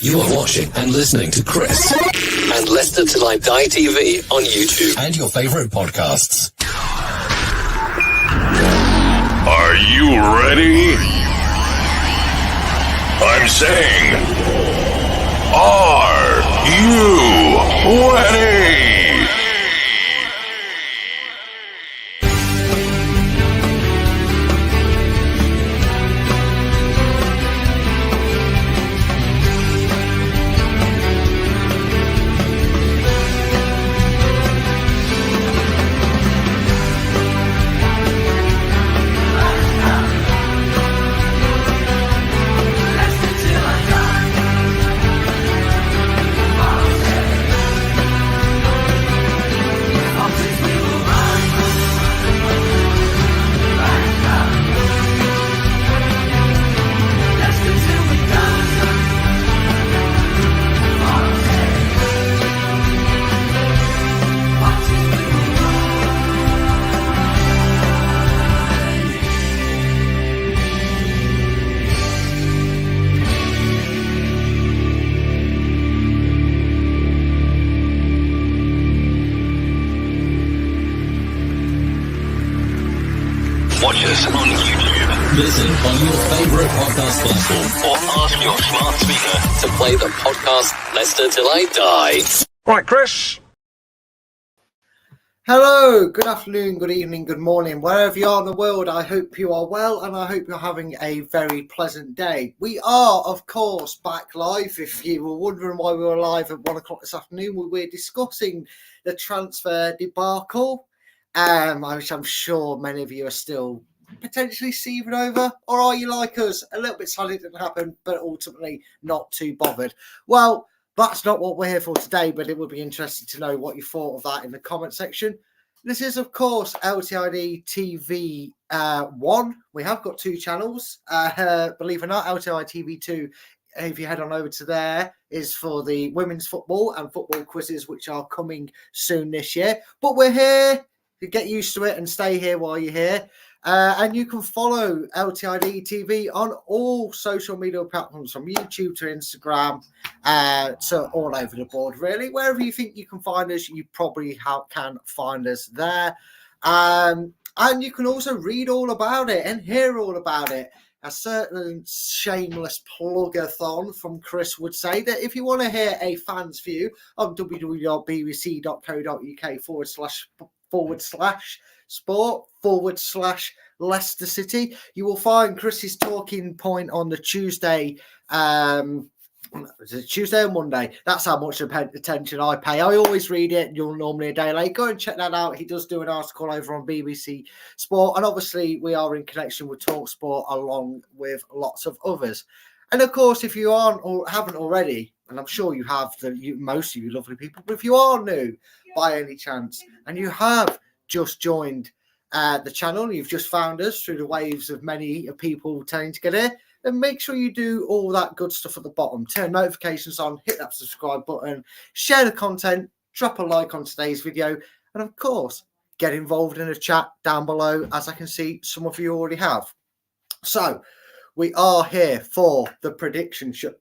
You are watching and listening to Chris and Leicester Till I Die TV on YouTube and your favourite podcasts. Are you ready? I'm saying, are you ready? Watch us on YouTube. Listen on your favourite podcast platform Or ask your smart speaker to play the podcast Leicester Till I Die. Right, Chris. Hello, good afternoon, good evening, good morning, wherever you are in the world. I hope you are well and I hope you're having a very pleasant day. We are, of course, back live. If you were wondering why we were live at 1 o'clock this afternoon, we were discussing the transfer debacle, which I'm sure many of you are still potentially seething over. Or are you like us, a little bit sad it didn't happen, but ultimately not too bothered? Well, that's not what we're here for today, but it would be interesting to know what you thought of that in the comment section. This is, of course, LTID TV 1. We have got two channels. Believe it or not, LTID TV 2, if you head on over to there, is for the women's football and football quizzes, which are coming soon this year. But we're here to get used to it and stay here while you're here. And you can follow LTID TV on all social media platforms, from YouTube to Instagram, to all over the board, really. Wherever you think you can find us, you probably can find us there. And you can also read all about it and hear all about it. A certain shameless plug-a-thon from Chris would say that if you want to hear a fan's view on www.bbc.co.uk/sport/Leicester City, you will find Chris's talking point on the Tuesday. Tuesday and Monday. That's how much attention I pay. I always read it. You're normally a day late. Go and check that out. He does do an article over on BBC Sport, and obviously we are in connection with Talk Sport along with lots of others. And of course, if you aren't or haven't already, and I'm sure you have, most of you lovely people, but if you are new by any chance and you have just joined the channel, you've just found us through the waves of many people tending to get here, then make sure you do all that good stuff at the bottom. Turn notifications on, hit that subscribe button, share the content, drop a like on today's video, and of course, get involved in the chat down below, as I can see some of you already have. So, we are here for the prediction show,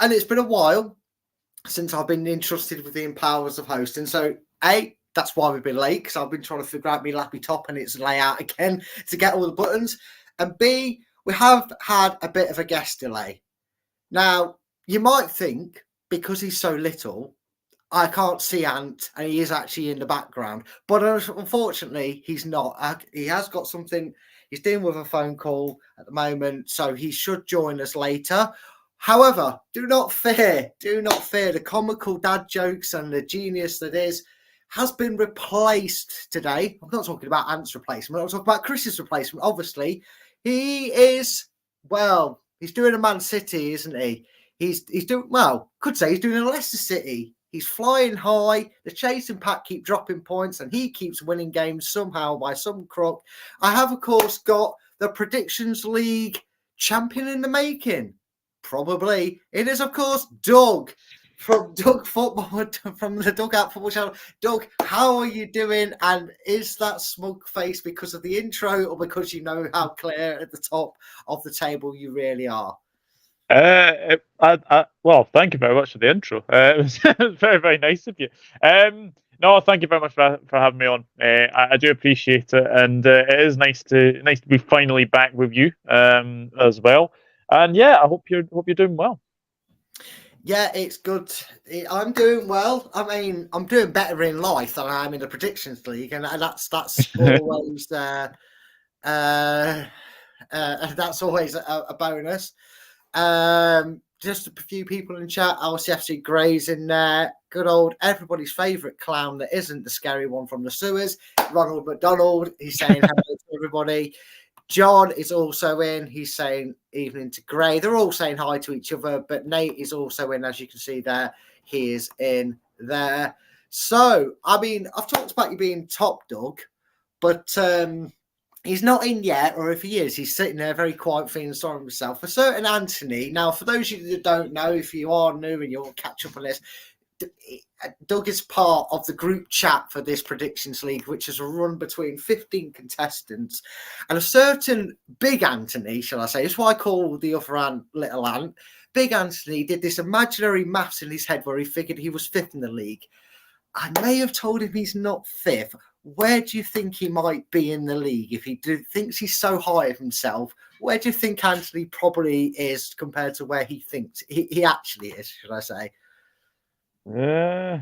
and it's been a while since I've been entrusted with the powers of hosting. So, A, that's why we've been late, because I've been trying to figure out my lappy top and its layout again to get all the buttons. And B, we have had a bit of a guest delay. Now, you might think, because he's so little, I can't see Ant, and he is actually in the background. But unfortunately, he's not. He has got something. He's dealing with a phone call at the moment, so he should join us later. However, do not fear. Do not fear. The comical dad jokes and the genius that is has been replaced today. I'm not talking about Ant's replacement. I'm talking about Chris's replacement, obviously. He is, well, he's doing a Man City, isn't he? He's doing, well, could say he's doing a Leicester City. He's flying high. The chasing pack keep dropping points, and he keeps winning games somehow by some crook. I have, of course, got the Predictions League champion in the making. Probably. It is, of course, Doug from Doug Football, from the Dugout Football Channel. Doug, how are you doing? And is that smug face because of the intro, or because you know how clear at the top of the table you really are? Well, thank you very much for the intro. It was very, very nice of you. No, thank you very much for having me on. I do appreciate it, and it is nice to be finally back with you as well. And yeah, I hope you're doing well. Yeah, it's good. I'm doing well. I mean, I'm doing better in life than I am in the predictions league, and that's always that's always a bonus. Just a few people in chat. LCFC Gray's in there. Good old everybody's favourite clown that isn't the scary one from the sewers, Ronald McDonald. He's saying hello to everybody. John is also in. He's saying evening to Gray. They're all saying hi to each other, but Nate is also in, as you can see there. He is in there. So, I mean, I've talked about you being top dog, but he's not in yet, or if he is, he's sitting there very quiet, feeling sorry for himself. A certain Anthony. Now, for those of you that don't know, if you are new and you'll catch up on this, Doug is part of the group chat for this predictions league, which is a run between 15 contestants, and a certain Big Anthony, shall I say? That's why I call the other Ant Little Ant. Big Anthony did this imaginary maths in his head where he figured he was fifth in the league. I may have told him he's not fifth. Where do you think he might be in the league if he thinks he's so high of himself? Where do you think Anthony probably is compared to where he thinks he actually is, should I say? I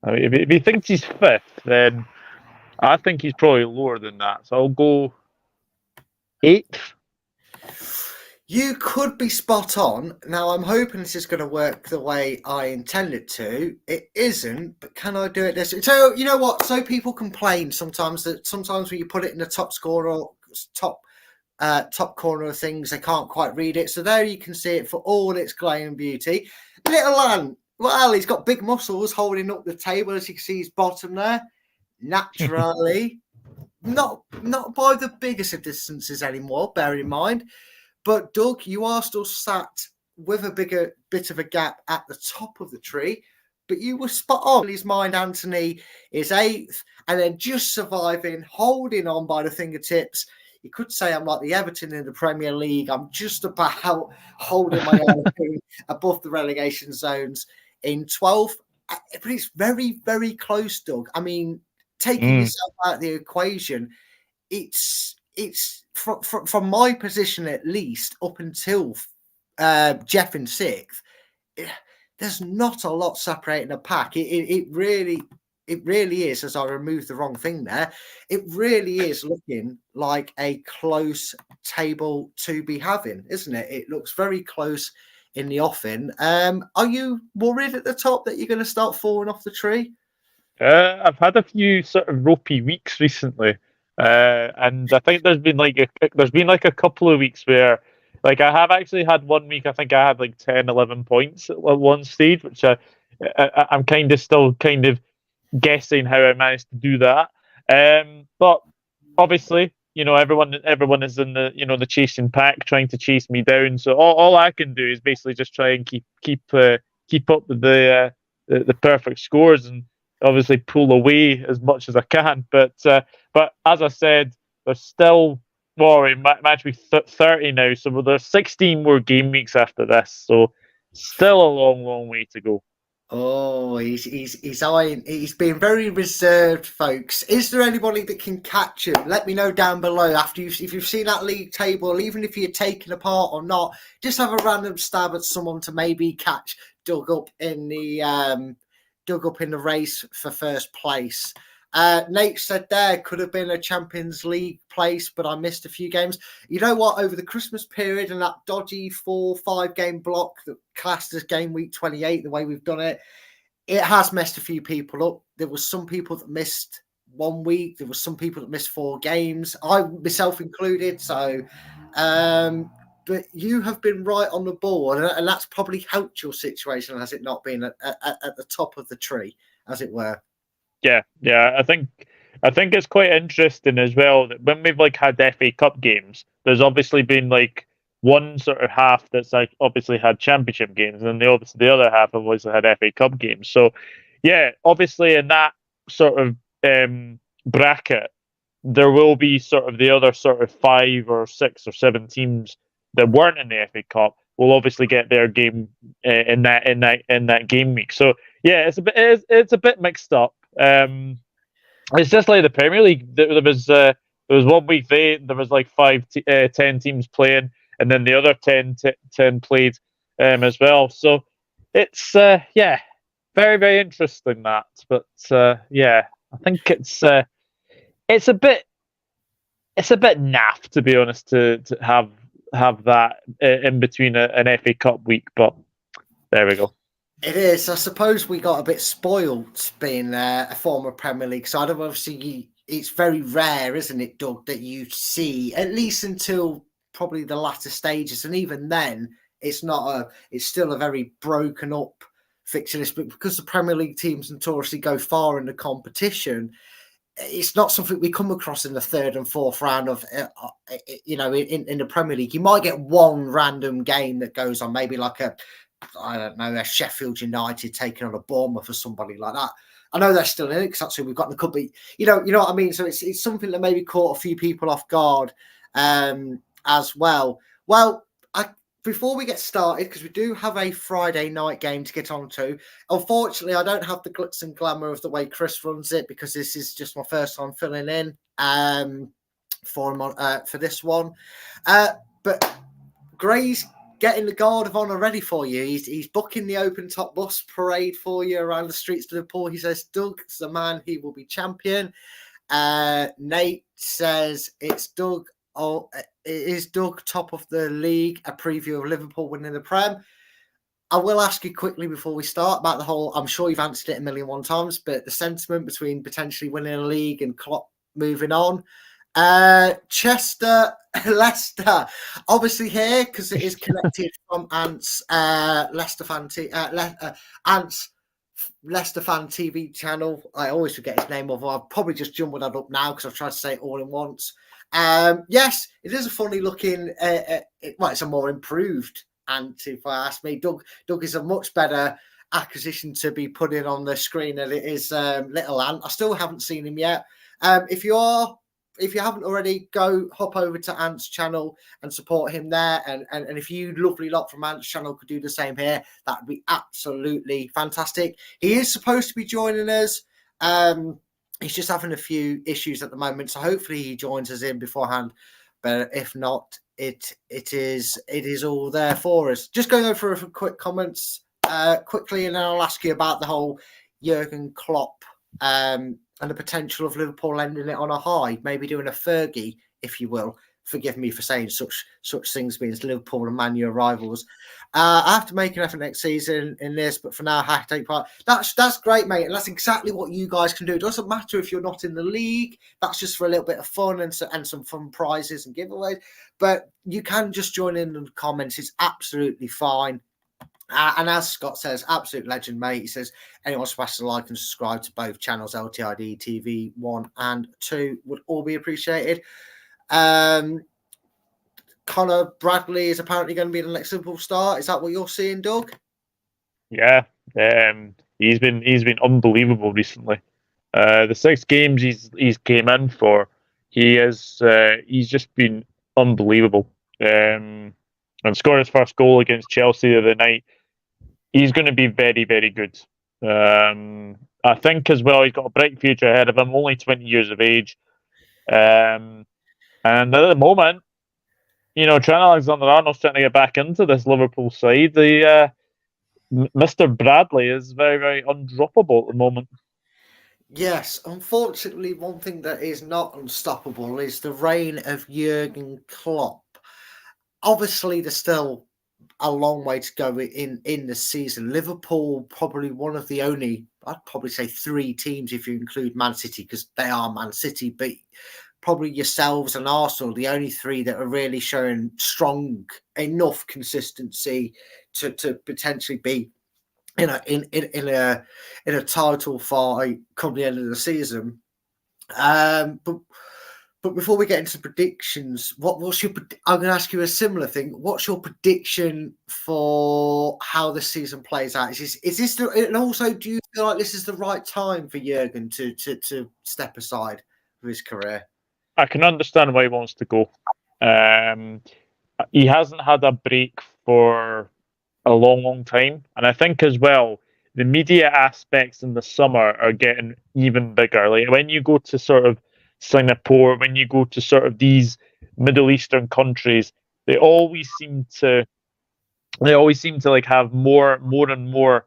mean, if he thinks he's fifth, then I think he's probably lower than that. So I'll go eighth. You could be spot on. Now, I'm hoping this is going to work the way I intend it to. It isn't, but can I do it this way? So, you know what? So people complain sometimes when you put it in the top score or top corner of things, they can't quite read it. So there you can see it for all its glare and beauty. Little Ant, well, he's got big muscles holding up the table, as you can see his bottom there. Naturally, not by the biggest of distances anymore, bear in mind. But Doug, you are still sat with a bigger bit of a gap at the top of the tree, but you were spot on. In his mind, Anthony is eighth, and then just surviving, holding on by the fingertips. You could say I'm like the Everton in the Premier League. I'm just about holding my own above the relegation zones in 12th. But it's very, very close, Doug. I mean, taking yourself out of the equation, it's from my position at least up until Jeff in sixth. There's not a lot separating the pack. It really is, as I removed the wrong thing there, it really is looking like a close table to be having, isn't it? It looks very close in the offing. Are you worried at the top that you're going to start falling off the tree? I've had a few sort of ropey weeks recently, and I think there's been like a couple of weeks where, like, I have actually had one week. I think I had like 10, 11 points at one stage, which I'm still guessing how I managed to do that. But obviously, you know, everyone is in the, you know, the chasing pack, trying to chase me down. So all I can do is basically just try and keep up with the perfect scores, and obviously pull away as much as I can. But as I said, there's still match week 30 now, so there's 16 more game weeks after this. So still a long way to go. Oh, he's being very reserved, folks. Is there anybody that can catch him? Let me know down below if you've seen that league table, even if you're taken apart or not. Just have a random stab at someone to maybe catch Doug up in the race for first place. Nate said there could have been a Champions League place, but I missed a few games. You know what? Over the Christmas period and that dodgy 4-5 game block that classed as game week 28, the way we've done it, it has messed a few people up. There was some people that missed 1 week. There was some people that missed 4 games, I myself included. So, but you have been right on the ball, and that's probably helped your situation, has it not been at the top of the tree, as it were? Yeah. I think it's quite interesting as well that when we've like had FA Cup games, there's obviously been like one sort of half that's like obviously had championship games, and then the other half have obviously had FA Cup games. So yeah, obviously in that sort of bracket, there will be sort of the other sort of 5 or 6 or 7 teams that weren't in the FA Cup will obviously get their game in that game week. So yeah, it's a bit mixed up. It's just like the Premier League. There was 1 week there was like 10 teams playing, and then the other 10 played as well. So it's very, very interesting that. But yeah, I think it's a bit naff, to be honest, to have that in between an FA Cup week. But there we go. It is. I suppose we got a bit spoiled being a former Premier League side. Obviously, it's very rare, isn't it, Doug, that you see, at least until probably the latter stages, and even then, it's still a very broken up fixture list. But because the Premier League teams notoriously go far in the competition, it's not something we come across in the third and fourth round of, in the Premier League. You might get one random game that goes on, maybe like a Sheffield United taking on a Bournemouth or somebody like that. I know they're still in it because that's who we've got in the cup. But you know what I mean. So it's something that maybe caught a few people off guard as well. Well, before we get started, because we do have a Friday night game to get on to. Unfortunately, I don't have the glitz and glamour of the way Chris runs it because this is just my first time filling in for him for this one. But Gray's getting the guard of honour ready for you. He's booking the open top bus parade for you around the streets of Liverpool. He says Doug's the man. He will be champion. Nate says it's Doug. Oh, is Doug top of the league? A preview of Liverpool winning the Prem. I will ask you quickly before we start about the whole. I'm sure you've answered it a million one times, but the sentiment between potentially winning a league and Klopp moving on. Leicester, obviously here because it is connected from Ant's Leicester fan Ant's Leicester fan TV channel. I always forget his name, although I've probably just jumbled that up now because I've tried to say it all in once. Yes, it is a funny looking. It's a more improved Ant, if I ask me. Doug is a much better acquisition to be putting on the screen than it is little Ant. I still haven't seen him yet. If you haven't already, go hop over to Ant's channel and support him there. And if you lovely lot from Ant's channel could do the same here, that would be absolutely fantastic. He is supposed to be joining us. He's just having a few issues at the moment, so hopefully he joins us in beforehand. But if not, it is all there for us. Just going over for quick comments quickly, and then I'll ask you about the whole Jurgen Klopp and the potential of Liverpool ending it on a high, maybe doing a Fergie, if you will. Forgive me for saying such things, being Liverpool and Man U rivals. I have to make an effort next season in this, but for now, I have to take part. That's great, mate, and that's exactly what you guys can do. It doesn't matter if you're not in the league. That's just for a little bit of fun and some fun prizes and giveaways. But you can just join in the comments. It's absolutely fine. And as Scott says, absolute legend, mate. He says, anyone smash the like and subscribe to both channels, LTID TV 1 and 2, would all be appreciated. Connor Bradley is apparently going to be the next Liverpool star. Is that what you're seeing, Doug? Yeah, he's been unbelievable recently. The 6 games he's came in for, he's just been unbelievable. And scored his first goal against Chelsea the other night. He's going to be very, very good. I think as well he's got a bright future ahead of him. Only 20 years of age. And at the moment, Trent Alexander-Arnold's trying to get back into this Liverpool side. Mr. Bradley is very, very undroppable at the moment. Yes, unfortunately, one thing that is not unstoppable is the reign of Jurgen Klopp. Obviously, there's still a long way to go in the season. Liverpool, probably one of the only, I'd probably say 3 teams if you include Man City, because they are Man City, but probably yourselves and Arsenal, the only 3 that are really showing strong enough consistency to potentially be in a title fight come the end of the season. But before we get into predictions, what's your? I'm going to ask you a similar thing. What's your prediction for how the season plays out? Is this and also, do you feel like this is the right time for Jurgen to step aside for his career? I can understand why he wants to go. he hasn't had a break for a long time. And I think as well, the media aspects in the summer are getting even bigger. Like when you go to sort of Singapore, when you go to sort of these Middle Eastern countries, they always seem to like have more and more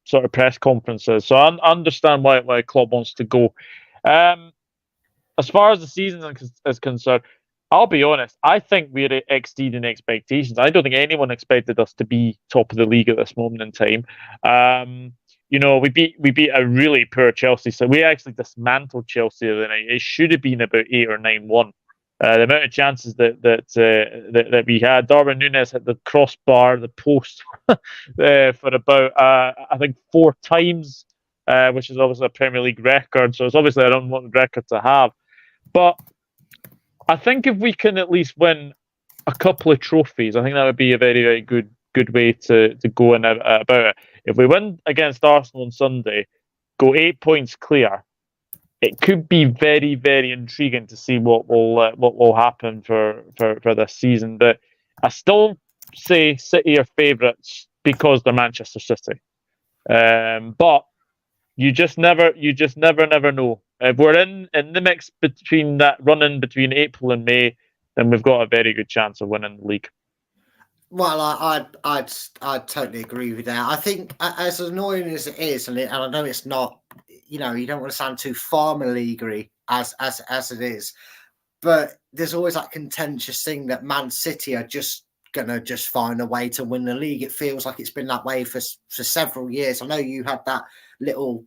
sort of press conferences. So I understand why a club wants to go. Um, as far as the season is concerned, I'll be honest. I think we're exceeding expectations. I don't think anyone expected us to be top of the league at this moment in time. We beat a really poor Chelsea, so we actually dismantled Chelsea the other night. It should have been about 8 or 9-1. The amount of chances that we had. Darwin Núñez hit the crossbar, the post, for about I think 4 times, which is obviously a Premier League record. So it's obviously an unwanted record to have. But I think if we can at least win a couple of trophies, I think that would be a very, very good way to go about it. If we win against Arsenal on Sunday, go 8 points clear, it could be very, very intriguing to see what will happen for this season. But I still say City are favourites because they're Manchester City. But you just never know. If we're in the mix between that running between April and May, then we've got a very good chance of winning the league. Well, I'd totally agree with that. I think as annoying as it is, and I know it's not, you don't want to sound too farmer leaguery as it is, but there's always that contentious thing that Man City are just gonna find a way to win the league. It feels like it's been that way for several years. I know you had that little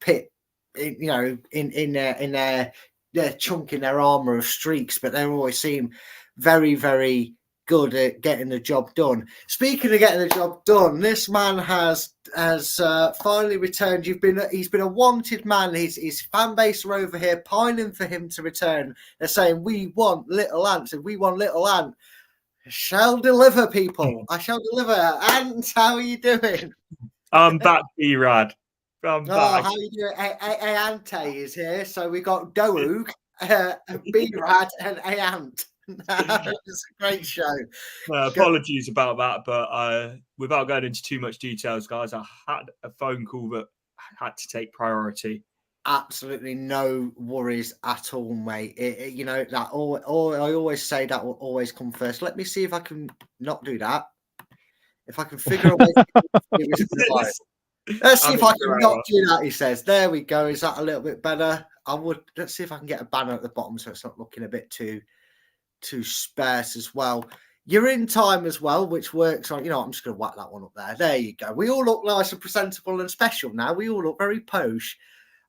pit, in their chunk in their armor of streaks, but they always seem very, very good at getting the job done. Speaking of getting the job done, this man has finally returned. He's been a wanted man. His fan base are over here pining for him to return. They're saying, "We want Little Ant. If we want Little Ant, I shall deliver, people. I shall deliver." Ant, how are you doing? I'm back, B-Rad. I'm back. How are you doing? Ante is here. So we got Doug, B-Rad, and Ant. It's a great show. Apologies about that, but without going into too much details, guys, I had a phone call that had to take priority. Absolutely no worries at all, mate. I always say that will always come first. Let me see if I can not do that. If I can figure a way to let's see if I can not do that, he says. There we go. Is that a little bit better? Let's see if I can get a banner at the bottom so it's not looking a bit too sparse as well. You're in time as well, which works on, I'm just going to whack that one up there. There you go. We all look nice and presentable and special now. We all look very posh.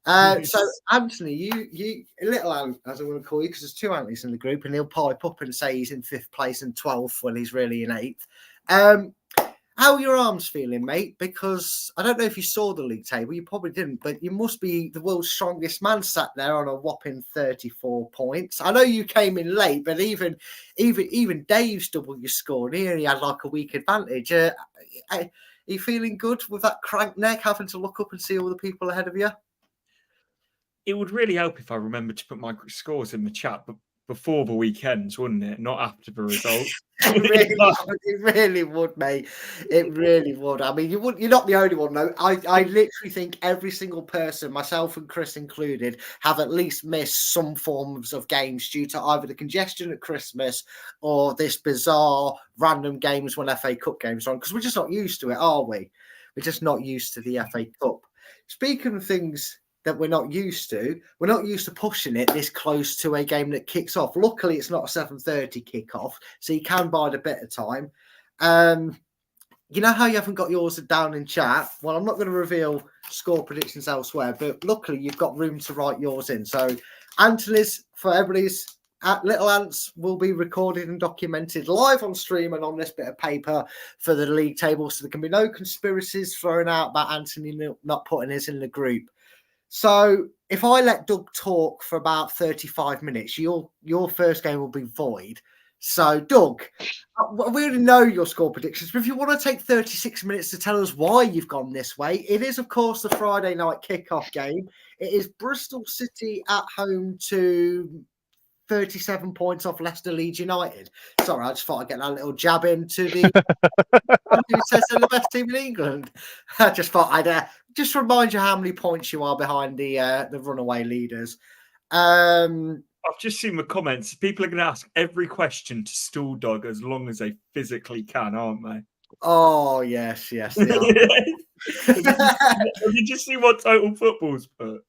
So, Anthony, you Little Ant, as I'm going to call you, because there's 2 Anthony's in the group, and he'll pipe up and say he's in 5th place and 12th when he's really in 8th. How are your arms feeling, mate? Because I don't know if you saw the league table. You probably didn't, but you must be the world's strongest man sat there on a whopping 34 points. I know you came in late, but even Dave's double your score. Here he had like a week advantage. Are you feeling good with that crank neck, having to look up and see all the people ahead of you? It would really help if I remembered to put my scores in the chat, but before the weekends, wouldn't it? Not after the results. It really would, mate. It really would. I mean, you're not the only one, though. I literally think every single person, myself and Chris included, have at least missed some forms of games due to either the congestion at Christmas or this bizarre random games when FA Cup games are on, because we're just not used to it, are we? We're just not used to the FA Cup. Speaking of things that we're not used to pushing it this close to a game that kicks off. Luckily, it's not a 7:30 kickoff, so you can bide a bit of time. You know how you haven't got yours down in chat? Well, I'm not going to reveal score predictions elsewhere, but luckily you've got room to write yours in. So Anthony's, for everybody's, Little Ants will be recorded and documented live on stream and on this bit of paper for the league table, so there can be no conspiracies thrown out about Anthony not putting his in the group. So if I let Doug talk for about 35 minutes, your first game will be void. So, Doug, we already know your score predictions, but if you want to take 36 minutes to tell us why you've gone this way, it is, of course, the Friday night kickoff game. It is Bristol City at home to 37 points off Leicester Leeds United. Sorry, I just thought I'd get that little jab into the who says they're the best team in England. I just thought I'd just remind you how many points you are behind the runaway leaders. I've just seen the comments. People are going to ask every question to Stool Dog as long as they physically can, aren't they? Oh, yes, they are. Did you just see what Total Football's put?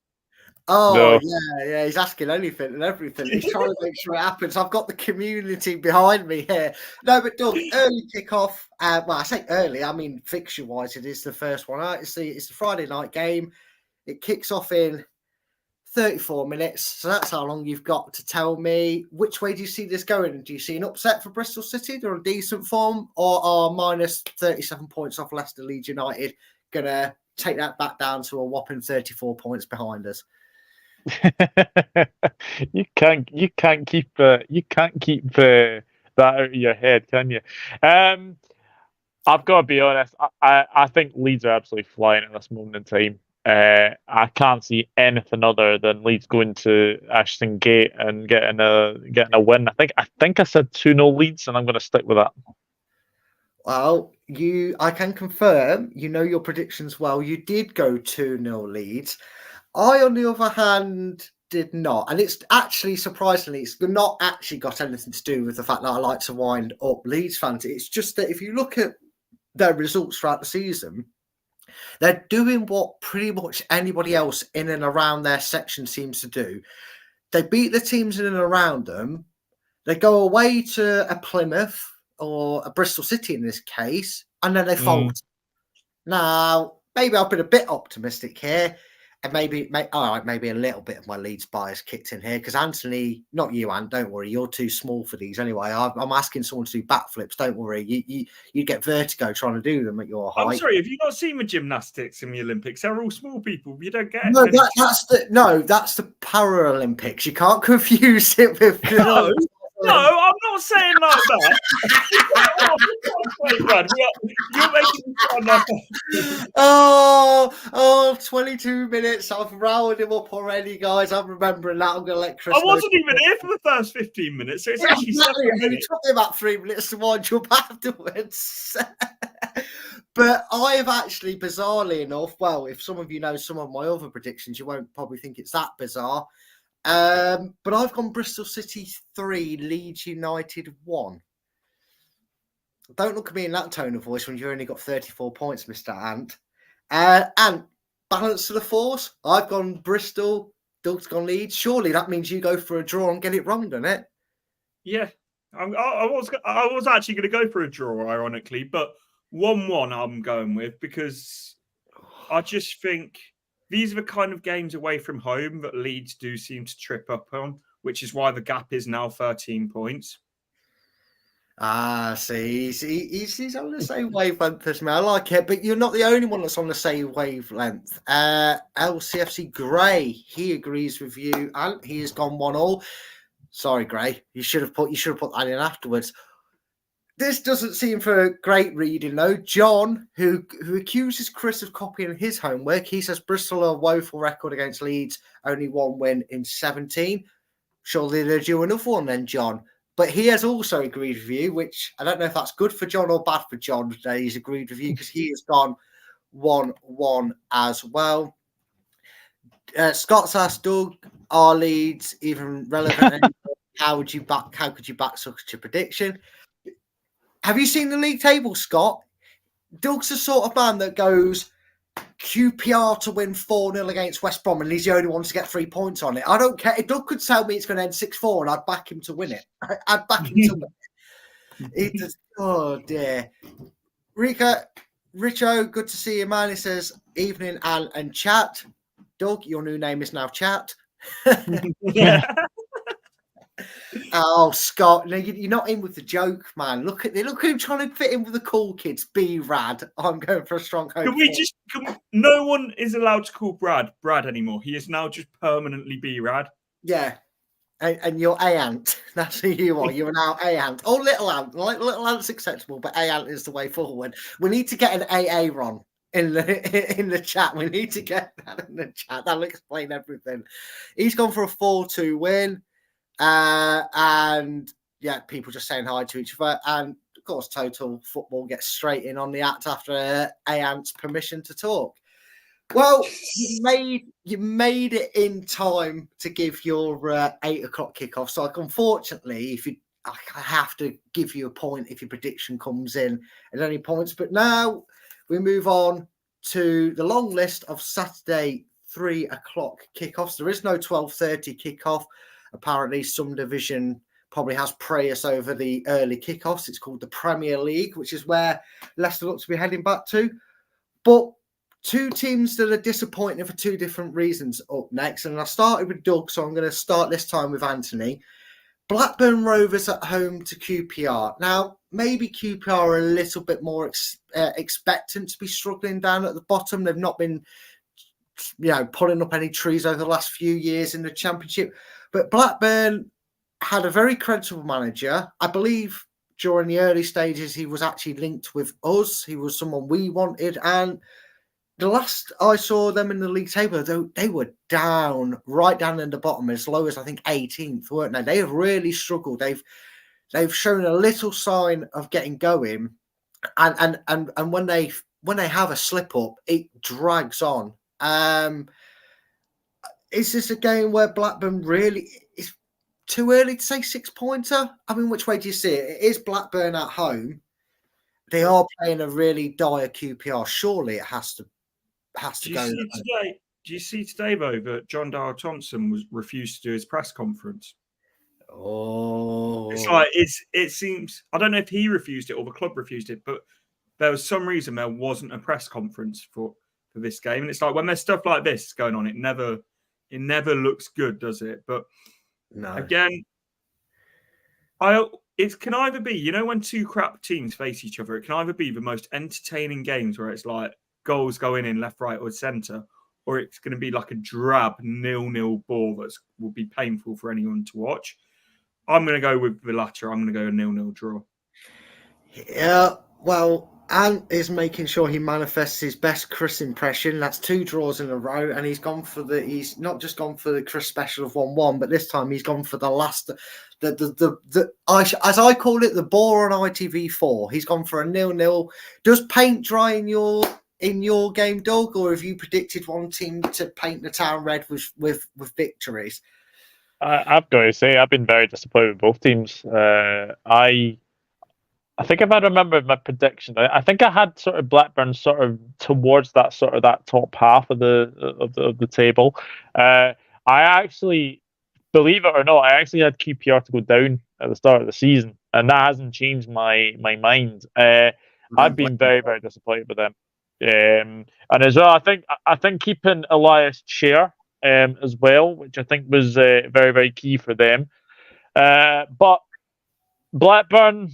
Oh, No. yeah, he's asking anything and everything. He's trying to make sure it happens. I've got the community behind me here. No, but Doug, early kickoff. Well, I say early, I mean fixture-wise, it is the first one. It's the Friday night game. It kicks off in 34 minutes. So that's how long you've got to tell me. Which way do you see this going? Do you see an upset for Bristol City? They're on decent form, or are minus 37 points off Leicester Leeds United going to take that back down to a whopping 34 points behind us? You can't keep that out of your head, can you? I've got to be honest. I think Leeds are absolutely flying at this moment in time. I can't see anything other than Leeds going to Ashton Gate and getting a win. I think I said 2-0 Leeds, and I'm going to stick with that. Well, I can confirm you know your predictions well. You did go 2-0 Leeds. I, on the other hand, did not. And it's actually, surprisingly, it's not actually got anything to do with the fact that I like to wind up Leeds fans. It's just that if you look at their results throughout the season, they're doing what pretty much anybody else in and around their section seems to do. They beat the teams in and around them. They go away to a Plymouth or a Bristol City in this case, and then they fold. Now, maybe I've been a bit optimistic here. And maybe a little bit of my Leeds bias kicked in here because Anthony, not you, Ant, don't worry, you're too small for these anyway. I'm asking someone to do backflips. Don't worry, you get vertigo trying to do them at your height. I'm sorry, have you not seen the gymnastics in the Olympics? They're all small people. You don't get no. That's the Paralympics. You can't confuse it with No, I'm not saying like that. You're making me sound like Oh, 22 minutes. I've rounded him up already, guys. I'm remembering that. I'm going to let Chris. I wasn't even here for the first 15 minutes, so it's actually 7 minutes. It took me about 3 minutes to wind you up afterwards. But I've actually, bizarrely enough, well, if some of you know some of my other predictions, you won't probably think it's that bizarre. But I've gone Bristol City 3, Leeds United 1. Don't look at me in that tone of voice when you've only got 34 points, Mr. Ant. And balance to the force. I've gone Bristol, Doug's gone Leeds. Surely that means you go for a draw and get it wrong, doesn't it? Yeah, I was actually going to go for a draw, ironically, but 1-1 I'm going with because I just think these are the kind of games away from home that Leeds do seem to trip up on, which is why the gap is now 13 points. See, he's on the same wavelength as me. I like it, but you're not the only one that's on the same wavelength. LCFC Gray, he agrees with you, and he has gone 1-1. Sorry, Gray, you should have put that in afterwards. This doesn't seem for great reading, though. John, who accuses Chris of copying his homework, he says Bristol are a woeful record against Leeds, only one win in 17. Surely they're due another one then, John. But he has also agreed with you, which I don't know if that's good for John or bad for John today. He's agreed with you because he has gone 1-1 as well. Scott's asked Doug, are Leeds even relevant? How could you back such a prediction? Have you seen the league table, Scott? Doug's the sort of man that goes QPR to win 4-0 against West Brom, and he's the only one to get 3 points on it. I don't care. If Doug could tell me it's going to end 6-4, and I'd back him to win it. I'd back him to win it. Oh, dear. Richo, good to see you, man. He says, evening, and chat. Doug, your new name is now Chat. Oh, Scott, no, you're not in with the joke, man. Look at him trying to fit in with the cool kids. Be rad. I'm going for a strong hope. No one is allowed to call Brad anymore. He is now just permanently be rad. Yeah. And you're A-Ant. That's who you are. You're now A-Ant. Oh, Little Ant. Like, Little Ant's acceptable, but A-Ant is the way forward. We need to get an AA Ron in the chat. We need to get that in the chat. That'll explain everything. He's gone for a 4-2 win. And yeah, people just saying hi to each other. And of course, Total Football gets straight in on the act after Ant's permission to talk. Well, you made it in time to give your 8 o'clock kickoff. So, unfortunately, I have to give you a point if your prediction comes in at any points. But now we move on to the long list of Saturday 3 o'clock kickoffs. There is no 12:30 kickoff. Apparently, some division probably has prius over the early kickoffs. It's called the Premier League, which is where Leicester looks to be heading back to. But two teams that are disappointing for two different reasons up next. And I started with Doug, so I'm going to start this time with Anthony. Blackburn Rovers at home to QPR. Now, maybe QPR are a little bit more expectant to be struggling down at the bottom. They've not been, pulling up any trees over the last few years in the Championship. But Blackburn had a very credible manager. I believe during the early stages, he was actually linked with us. He was someone we wanted. And the last I saw them in the league table, they were right down in the bottom, as low as I think 18th, weren't they? They have really struggled. They've shown a little sign of getting going, and when they have a slip up, it drags on. Is this a game where Blackburn really is too early to say 6-pointer? I mean, which way do you see it? It is Blackburn at home. They are playing a really dire QPR. Surely it has to go. Do you see today, though, that John Dale Thompson refused to do his press conference? Oh, it's like it seems. I don't know if he refused it or the club refused it, but there was some reason there wasn't a press conference for this game, and it's like when there's stuff like this going on, it never looks good, does it? But no, again, it can either be, when two crap teams face each other, it can either be the most entertaining games where it's like goals going in left, right, or centre, or it's going to be like a drab 0-0 ball that will be painful for anyone to watch. I'm going to go with the latter. I'm going to go a 0-0 draw. Yeah, well, Ant is making sure he manifests his best Chris impression. That's 2 draws in a row, and he's not just gone for the Chris special of 1-1, but this time he's gone for the last, as I call it, the bore on ITV4. He's gone for a 0-0. Does paint dry in your game, Doug, or have you predicted one team to paint the town red with victories? I've got to say, I've been very disappointed with both teams. I think if I remember my prediction, I think I had sort of Blackburn sort of towards that top half of the table. I actually, believe it or not, I actually had QPR to go down at the start of the season, and that hasn't changed my mind. I've been very, very disappointed with them. And as well, I think keeping Elias Chair as well, which I think was very, very key for them. But Blackburn,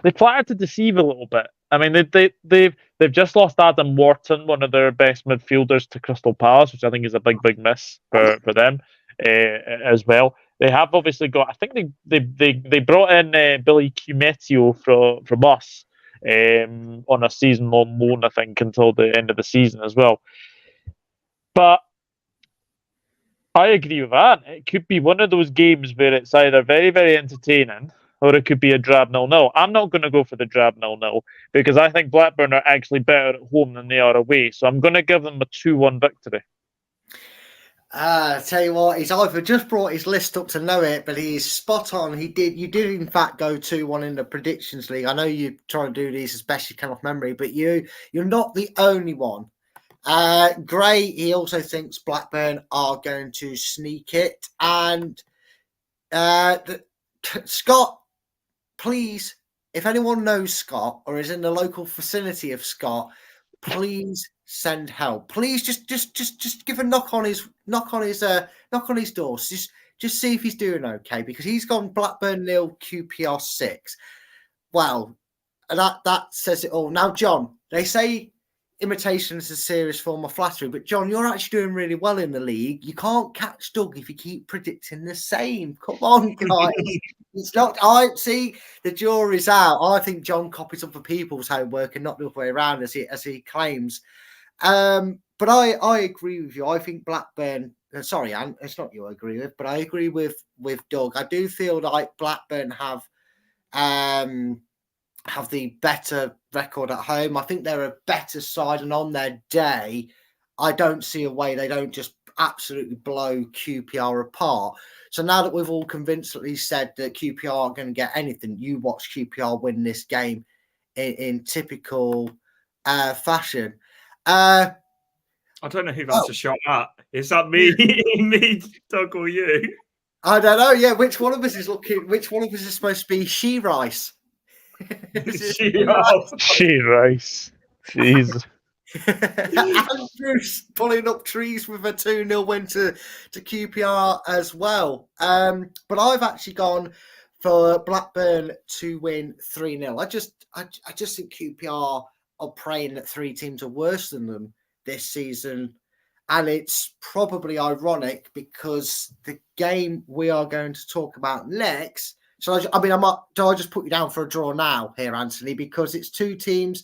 they flattered to deceive a little bit. I mean, they've just lost Adam Wharton, one of their best midfielders, to Crystal Palace, which I think is a big miss for them as well. They have obviously got. I think they brought in Billy Cumetio from us on a season-long loan, I think, until the end of the season as well. But I agree with that. It could be one of those games where it's either very, very entertaining, or it could be a drab 0-0. I'm not going to go for the drab 0-0 because I think Blackburn are actually better at home than they are away. So I'm going to give them a 2-1 victory. Tell you what, he's either just brought his list up to know it, but he's spot on. You did in fact go 2-1 in the predictions league. I know you try to do these as best you can off memory, but you're not the only one. Gray, he also thinks Blackburn are going to sneak it. And Scott, please, if anyone knows Scott or is in the local vicinity of Scott, please send help. Please just give a knock on his doors. Just see if he's doing okay, because he's gone Blackburn 0, QPR 6. Well, that says it all. Now, John, they say imitation is a serious form of flattery, but John, you're actually doing really well in the league. You can't catch Doug if you keep predicting the same. Come on, guys. It's not. I see the jury's out. I think John copies other people's homework and not the other way around, as he claims. But I agree with you. I think Blackburn Sorry, Ant, it's not you I agree with, but I agree with Doug. I do feel like Blackburn have the better record at home. I think they're a better side, and on their day, I don't see a way they don't just absolutely blow QPR apart. So now that we've all convincingly said that QPR aren't going to get anything, you watch QPR win this game in typical fashion. I don't know who that's a shot at. Is that me, me, Doug, or you? I don't know. Yeah, which one of us is supposed to be She Rice? She Rice. Jeez. Andrew's pulling up trees with a 2-0 win to QPR as well. But I've actually gone for Blackburn to win 3-0. I just think QPR are praying that three teams are worse than them this season. And it's probably ironic because the game we are going to talk about next. So, do I just put you down for a draw now here, Anthony? Because it's two teams,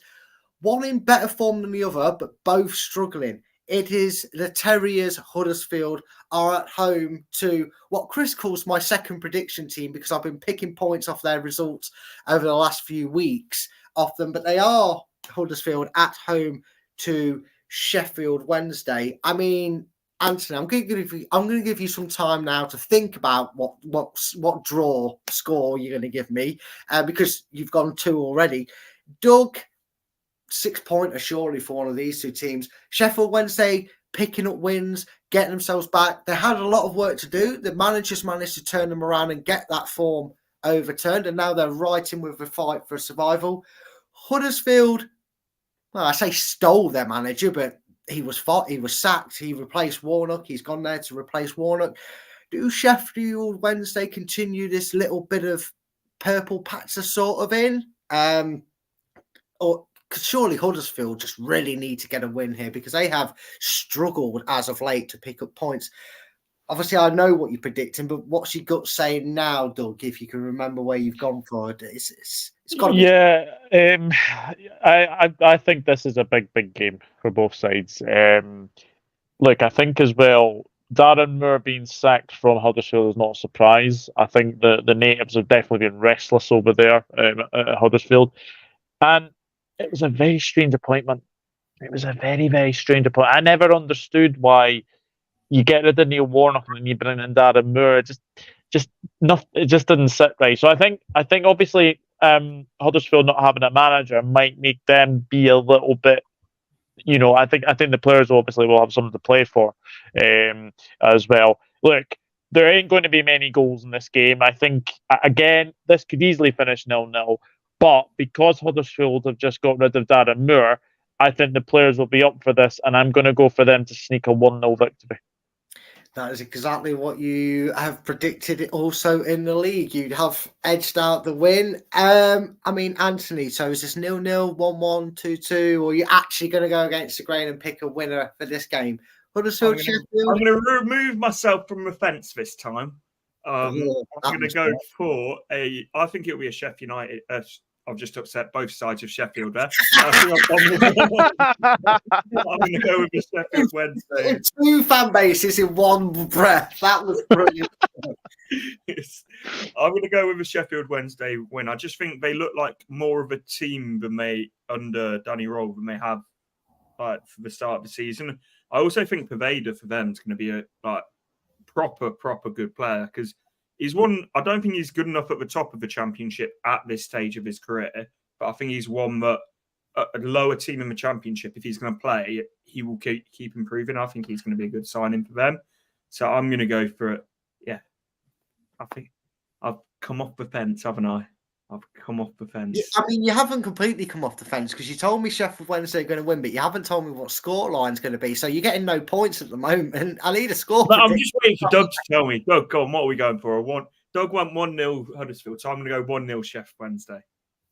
one in better form than the other, but both struggling. It is the Terriers, Huddersfield, are at home to what Chris calls my second prediction team, because I've been picking points off their results over the last few weeks off them. But they are, Huddersfield, at home to Sheffield Wednesday. I mean, Anthony, I'm going to give you some time now to think about what draw score you're going to give me, because you've gone 2 already. Doug, 6-pointer surely for one of these two teams. Sheffield Wednesday picking up wins, getting themselves back. They had a lot of work to do. The managers managed to turn them around and get that form overturned, and now they're right in with the fight for survival. Huddersfield, well, I say stole their manager, but he was sacked. He replaced Warnock. He's gone there to replace Warnock. Do Sheffield Wednesday continue this little bit of purple patch sort of in? Or surely Huddersfield just really need to get a win here, because they have struggled as of late to pick up points. Obviously, I know what you're predicting, but what's your gut saying now, Doug, if you can remember where you've gone for it? It's got to be... Yeah, I think this is a big game for both sides. Look, I think as well, Darren Moore being sacked from Huddersfield is not a surprise. I think the natives have definitely been restless over there at Huddersfield. And it was a very strange appointment. It was a very strange appointment. I never understood why you get rid of Neil Warnock and then you bring in Darren Moore. It just didn't sit right. So I think obviously Huddersfield not having a manager might make them be a little bit, I think the players obviously will have something to play for as well. Look, there ain't going to be many goals in this game. I think, again, this could easily finish 0-0. But because Huddersfield have just got rid of Darren Moore, I think the players will be up for this, and I'm going to go for them to sneak a 1-0 victory. That is exactly what you have predicted also in the league. You'd have edged out the win. Anthony, so is this 0-0, 1-1, 2-2, or are you actually going to go against the grain and pick a winner for this game? Huddersfield, Sheffield? I'm going to remove myself from the fence this time. I'm going to go for I think it'll be a Sheffield United. I've just upset both sides of Sheffield there. I'm going to go with the Sheffield Wednesday. 2 fan bases in one breath. That was brilliant. I'm going to go with the Sheffield Wednesday win. I just think they look like more of a team than they under Danny Roll than they have for the start of the season. I also think Paveda for them is going to be a proper good player, because he's one. I don't think he's good enough at the top of the Championship at this stage of his career, but I think he's one that a lower team in the Championship, if he's going to play, he will keep improving. I think he's going to be a good signing for them. So I'm going to go for it. Yeah, I think I've come off the fence, haven't I? I've come off the fence. I mean, you haven't completely come off the fence, because you told me Sheffield Wednesday are going to win, but you haven't told me what scoreline's going to be. So you're getting no points at the moment. I need a score. No, I'm just waiting for Doug to tell me. Doug, go on, what are we going for? Doug went 1-0 Huddersfield, so I'm going to go 1-0 Sheffield Wednesday.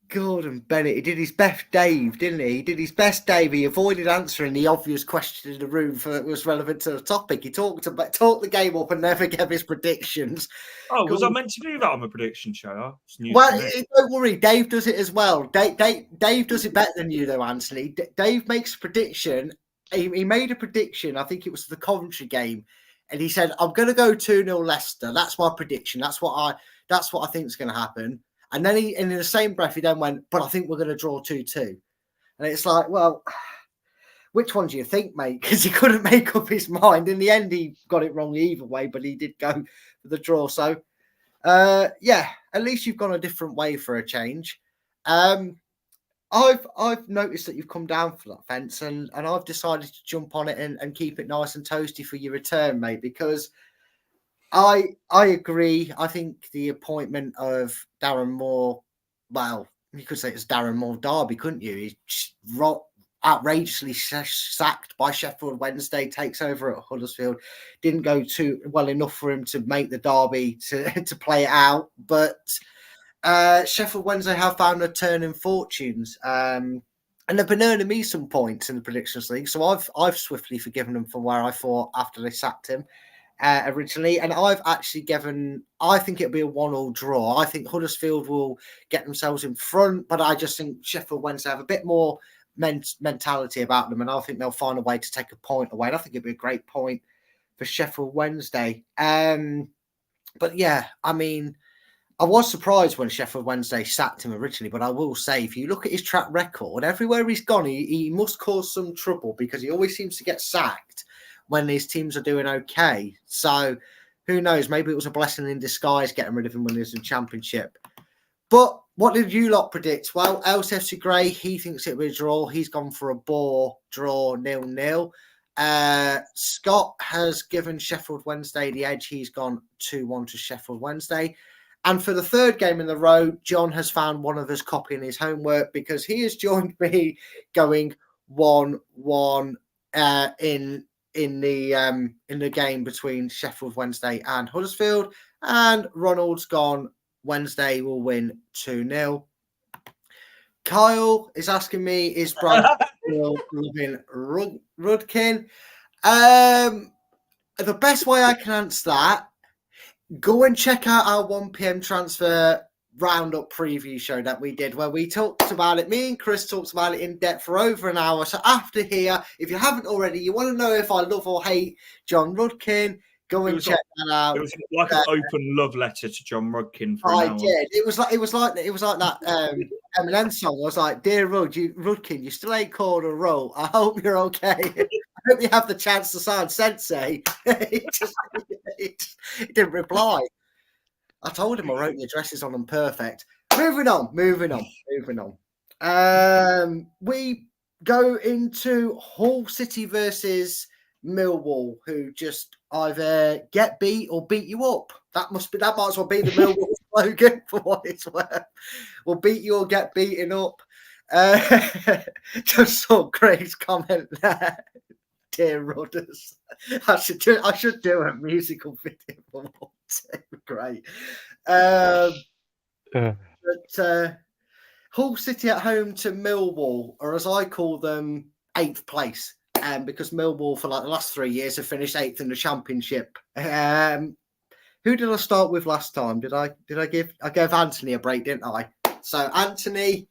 Gordon Bennett, he did his best Dave, didn't he? He did his best Dave. He avoided answering the obvious question in the room that was relevant to the topic. He talked the game up and never gave his predictions. Oh, was I meant to do that on the prediction show? Well, don't worry, Dave does it as well. Dave does it better than you, though, Anthony. Dave makes a prediction. He made a prediction, I think it was the Coventry game, and he said, "I'm going to go 2-0 Leicester. That's my prediction. That's what I think is going to happen." And then in the same breath, he then went, "But I think we're going to draw 2-2." And it's like, well, which one do you think, mate? Because he couldn't make up his mind. In the end, he got it wrong either way, but he did go for the draw. So, yeah, at least you've gone a different way for a change. I've noticed that you've come down for that fence, and I've decided to jump on it and keep it nice and toasty for your return, mate, because I agree. I think the appointment of Darren Moore, well, you could say it's Darren Moore Derby, couldn't you? He's outrageously sacked by Sheffield Wednesday, takes over at Huddersfield. Didn't go too well enough for him to make the derby to play it out, but Sheffield Wednesday have found a turn in fortunes, and they've been earning me some points in the Predictions League. So I've swiftly forgiven them for where I thought after they sacked him originally, and I've actually given. I think it'll be a 1-1 draw. I think Huddersfield will get themselves in front, but I just think Sheffield Wednesday have a bit more mentality about them, and I think they'll find a way to take a point away. And I think it'd be a great point for Sheffield Wednesday. But yeah, I mean, I was surprised when Sheffield Wednesday sacked him originally, but I will say, if you look at his track record, everywhere he's gone, he must cause some trouble, because he always seems to get sacked when his teams are doing okay. So who knows? Maybe it was a blessing in disguise getting rid of him when he was in Championship. But what did you lot predict? Well, LCFC Gray, he thinks it'll be a draw. He's gone for a bore draw 0-0. Scott has given Sheffield Wednesday the edge. He's gone 2-1 to Sheffield Wednesday. And for the third game in the row, John has found one of us copying his homework, because he has joined me going 1-1 in the game between Sheffield Wednesday and Huddersfield. And Ronald's gone Wednesday will win 2-0. Kyle is asking me, is Brian still loving Rudkin? The best way I can answer that, go and check out our 1 p.m. transfer roundup preview show that we did, where we talked about it. Me and Chris talked about it in depth for over an hour. So after here, if you haven't already, you want to know if I love or hate John Rudkin, go and check that out. It was like an open love letter to John Rudkin. I did. It was like that Eminem song. I was like, "Dear Rudkin, you still ain't called a roll. I hope you're okay. I hope you have the chance to sign Sensei." he didn't reply. I told him I wrote the addresses on them perfect. Moving on. We go into Hull City versus Millwall, who just either get beat or beat you up. That might as well be the Millwall slogan for what it's worth. We'll beat you or get beaten up. Just saw Craig's comment there. Dear Rudders. I should do a musical video for one too. Great. But Hull City at home to Millwall, or as I call them, 8th place. Because Millwall for like the last 3 years have finished 8th in the Championship. Who did I start with last time? I gave Anthony a break, didn't I? So Anthony,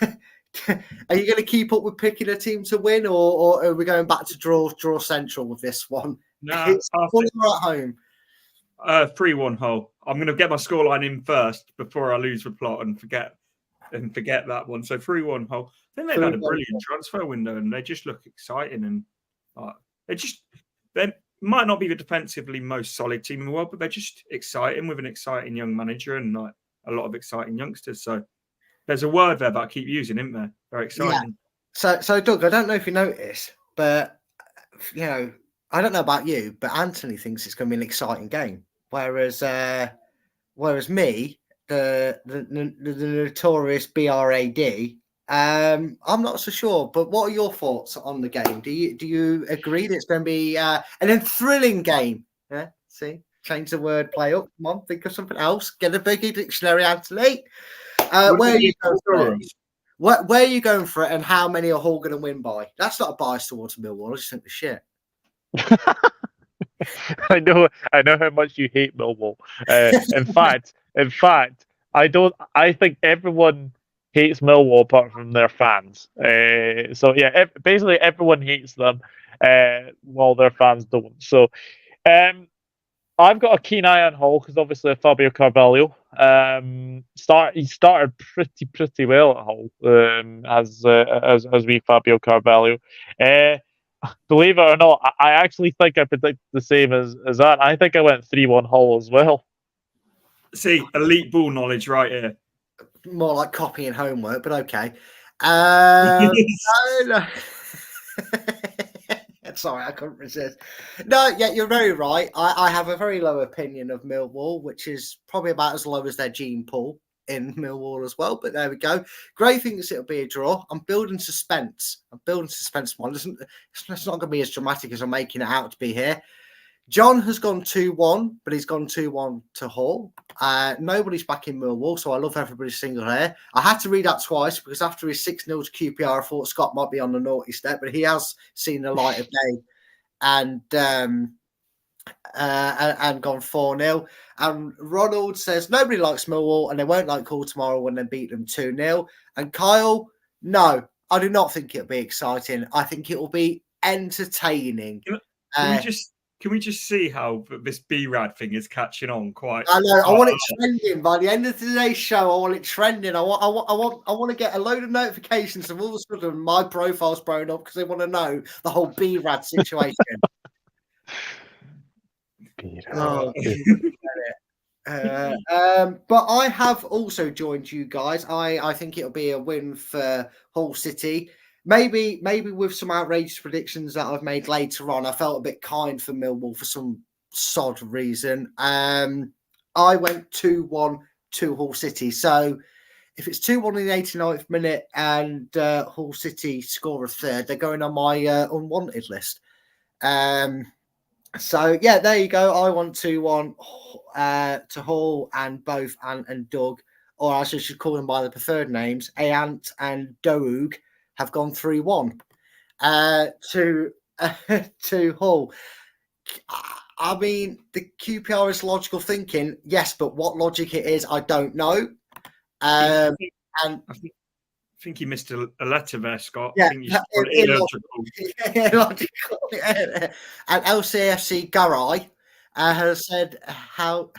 are you going to keep up with picking a team to win, or are we going back to draw central with this one? No, It's Hull at home. 3-1 Hull. I'm going to get my scoreline in first before I lose the plot and forget that one. So 3-1 Hull. I think they've had a brilliant transfer window, and they just look exciting, and they might not be the defensively most solid team in the world, but they're just exciting with an exciting young manager and like a lot of exciting youngsters. So there's a word there that I keep using, isn't there? Very exciting. Yeah. So Doug, I don't know if you noticed, but I don't know about you, but Anthony thinks it's going to be an exciting game, whereas me, the notorious BRAD. I'm not so sure, but what are your thoughts on the game? Do you agree that it's going to be an thrilling game? Yeah, see, change the word play up. Come on, think of something else. Get a biggie dictionary, Anthony. Where are you going for it? Where are you going for it, and how many are Hull going to win by? That's not a bias towards Millwall. I just think the shit. I know how much you hate Millwall. In fact, I think everyone hates Millwall apart from their fans. So yeah, basically everyone hates them, while their fans don't. So I've got a keen eye on Hull because obviously Fabio Carvalho. He started pretty well at Hull. As we Fabio Carvalho. Believe it or not, I actually think I predicted the same as that. I think I went 3-1 Hull as well. See, elite ball knowledge right here. More like copying homework, but okay. No. Sorry, I couldn't resist. No, yeah, you're very right. I have a very low opinion of Millwall, which is probably about as low as their gene pool in Millwall as well. But there we go. Gray thinks it'll be a draw. I'm building suspense. One. It's not going to be as dramatic as I'm making it out to be here. John has gone 2-1, but he's gone 2-1 to Hull. Nobody's back in Millwall, so I love everybody's single here. I had to read that twice because after his 6-0 to QPR, I thought Scott might be on the naughty step, but he has seen the light of day and gone 4-0. And Ronald says nobody likes Millwall and they won't like Hull tomorrow when they beat them 2-0. And Kyle, no, I do not think it'll be exciting. I think it will be entertaining. Can we just see how this B-Rad thing is catching on quite? I know. I want it trending by the end of today's show. I want it trending. I want to get a load of notifications, and all of a sudden my profile's blown up because they want to know the whole B-Rad situation. But I have also joined you guys. I think it'll be a win for Hull City. Maybe with some outrageous predictions that I've made later on. I felt a bit kind for Millwall for some sod reason. I went 2-1 to Hull City. So if it's 2-1 in the 89th minute and Hull City score a third, they're going on my unwanted list. So, yeah, there you go. I want 2-1 to Hull, and both Ant and Doug, or as I should call them by the preferred names, Ant and Doug, have gone 3-1 to Hull. I mean, the QPR is logical thinking, yes, but what logic it is, I don't know. I think you missed a letter there, Scott. Yeah, I think you illogical. And LCFC Garai has said, how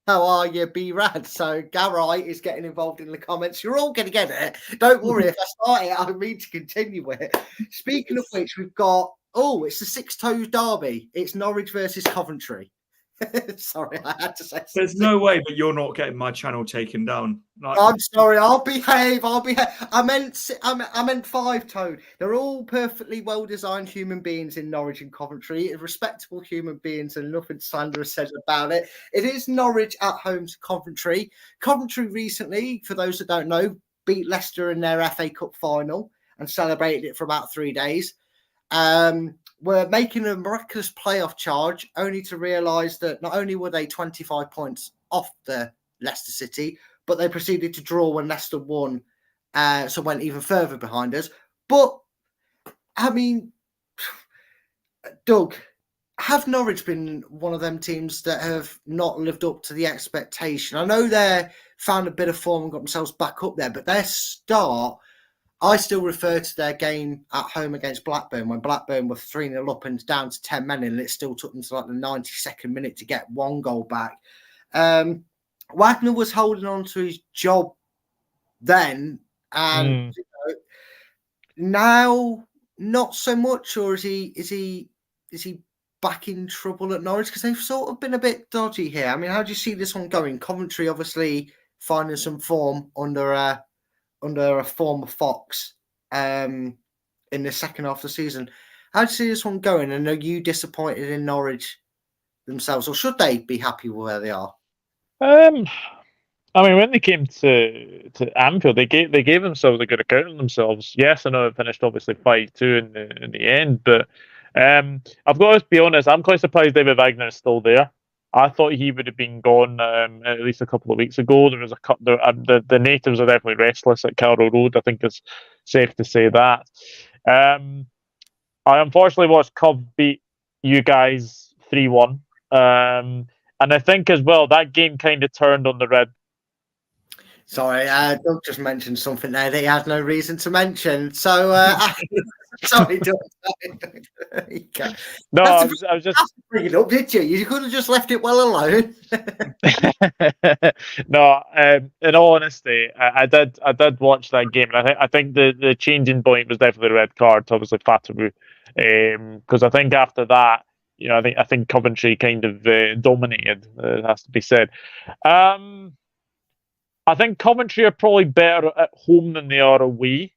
are you, B-Rad? So Garai is getting involved in the comments. You're all going to get it. Don't worry. If I start it, I mean to continue it. Speaking of which, we've got, it's the Six-Toes derby. It's Norwich versus Coventry. Sorry, I had to say. There's no way that you're not getting my channel taken down. I'm sorry. I'll behave. I meant Five-Toed. They're all perfectly well-designed human beings in Norwich and Coventry, respectable human beings, and nothing slanderous said about it. It is Norwich at home to Coventry. Coventry recently, for those that don't know, beat Leicester in their FA Cup final and celebrated it for about 3 days. Were making a miraculous playoff charge, only to realise that not only were they 25 points off the Leicester City, but they proceeded to draw when Leicester won, so went even further behind us. But, I mean, Doug, have Norwich been one of them teams that have not lived up to the expectation? I know they found a bit of form and got themselves back up there, but their start, I still refer to their game at home against Blackburn when Blackburn were 3-0 up and down to 10 men, and it still took them to like the 92nd minute to get one goal back. Wagner was holding on to his job then, and now not so much. Or is he back in trouble at Norwich because they've sort of been a bit dodgy here? I mean, how do you see this one going? Coventry obviously finding some form under a former Fox in the second half of the season. How do you see this one going? And are you disappointed in Norwich themselves, or should they be happy with where they are? I mean, when they came to Anfield, they gave themselves a good account of themselves. Yes, I know it finished obviously 5-2 in the end, but I've got to be honest. I'm quite surprised David Wagner is still there. I thought he would have been gone at least a couple of weeks ago. There was the natives are definitely restless at Carroll Road. I think it's safe to say that. I unfortunately watched Cov beat you guys 3-1. And I think as well that game kind of turned on the red. Sorry, Doug just mentioned something there that he had no reason to mention. So, sorry, Doug. No, I I was just bring it up, did you? You could have just left it well alone. no. In all honesty, I did watch that game, and I think the changing point was definitely the red card, obviously Fatawu, because I think after that, I think Coventry kind of dominated. It has to be said. I think Coventry are probably better at home than they are away,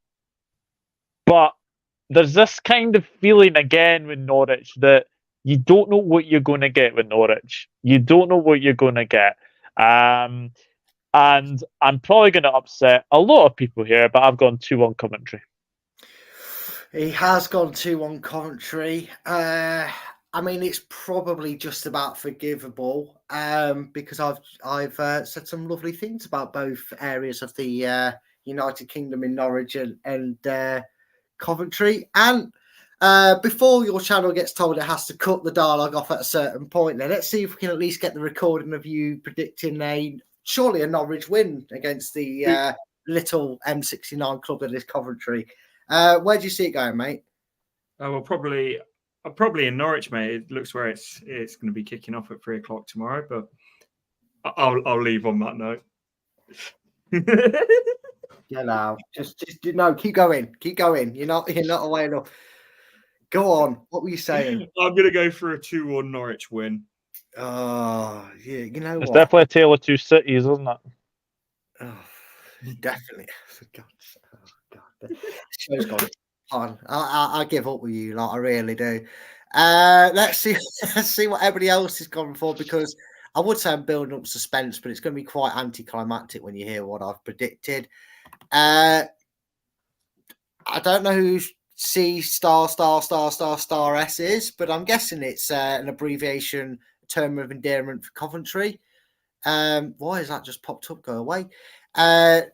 but there's this kind of feeling again with Norwich that you don't know what you're going to get with Norwich. You don't know what you're going to get. And I'm probably going to upset a lot of people here, but I've gone 2-1 Coventry. He has gone 2-1 Coventry. I mean, it's probably just about forgivable because I've said some lovely things about both areas of the United Kingdom in Norwich and Coventry. And before your channel gets told it has to cut the dialogue off at a certain point, then let's see if we can at least get the recording of you predicting surely a Norwich win against the little M69 club that is Coventry. Where do you see it going, mate? Well, probably in Norwich, mate. It looks where it's going to be kicking off at 3:00 tomorrow, but I'll leave on that note. Yeah, no, just no. Keep going. You're not away enough. Go on. What were you saying? I'm going to go for a 2-1 Norwich win. Oh, yeah. You know It's what? definitely a tale of two cities, isn't it? Oh, definitely. God. The show's gone on. I give up with you, like I really do. Let's see what everybody else is going for, because I would say I'm building up suspense, but it's going to be quite anticlimactic when you hear what I've predicted. I don't know who C ****** is, but I'm guessing it's an abbreviation term of endearment for Coventry. Why has that just popped up? Go away.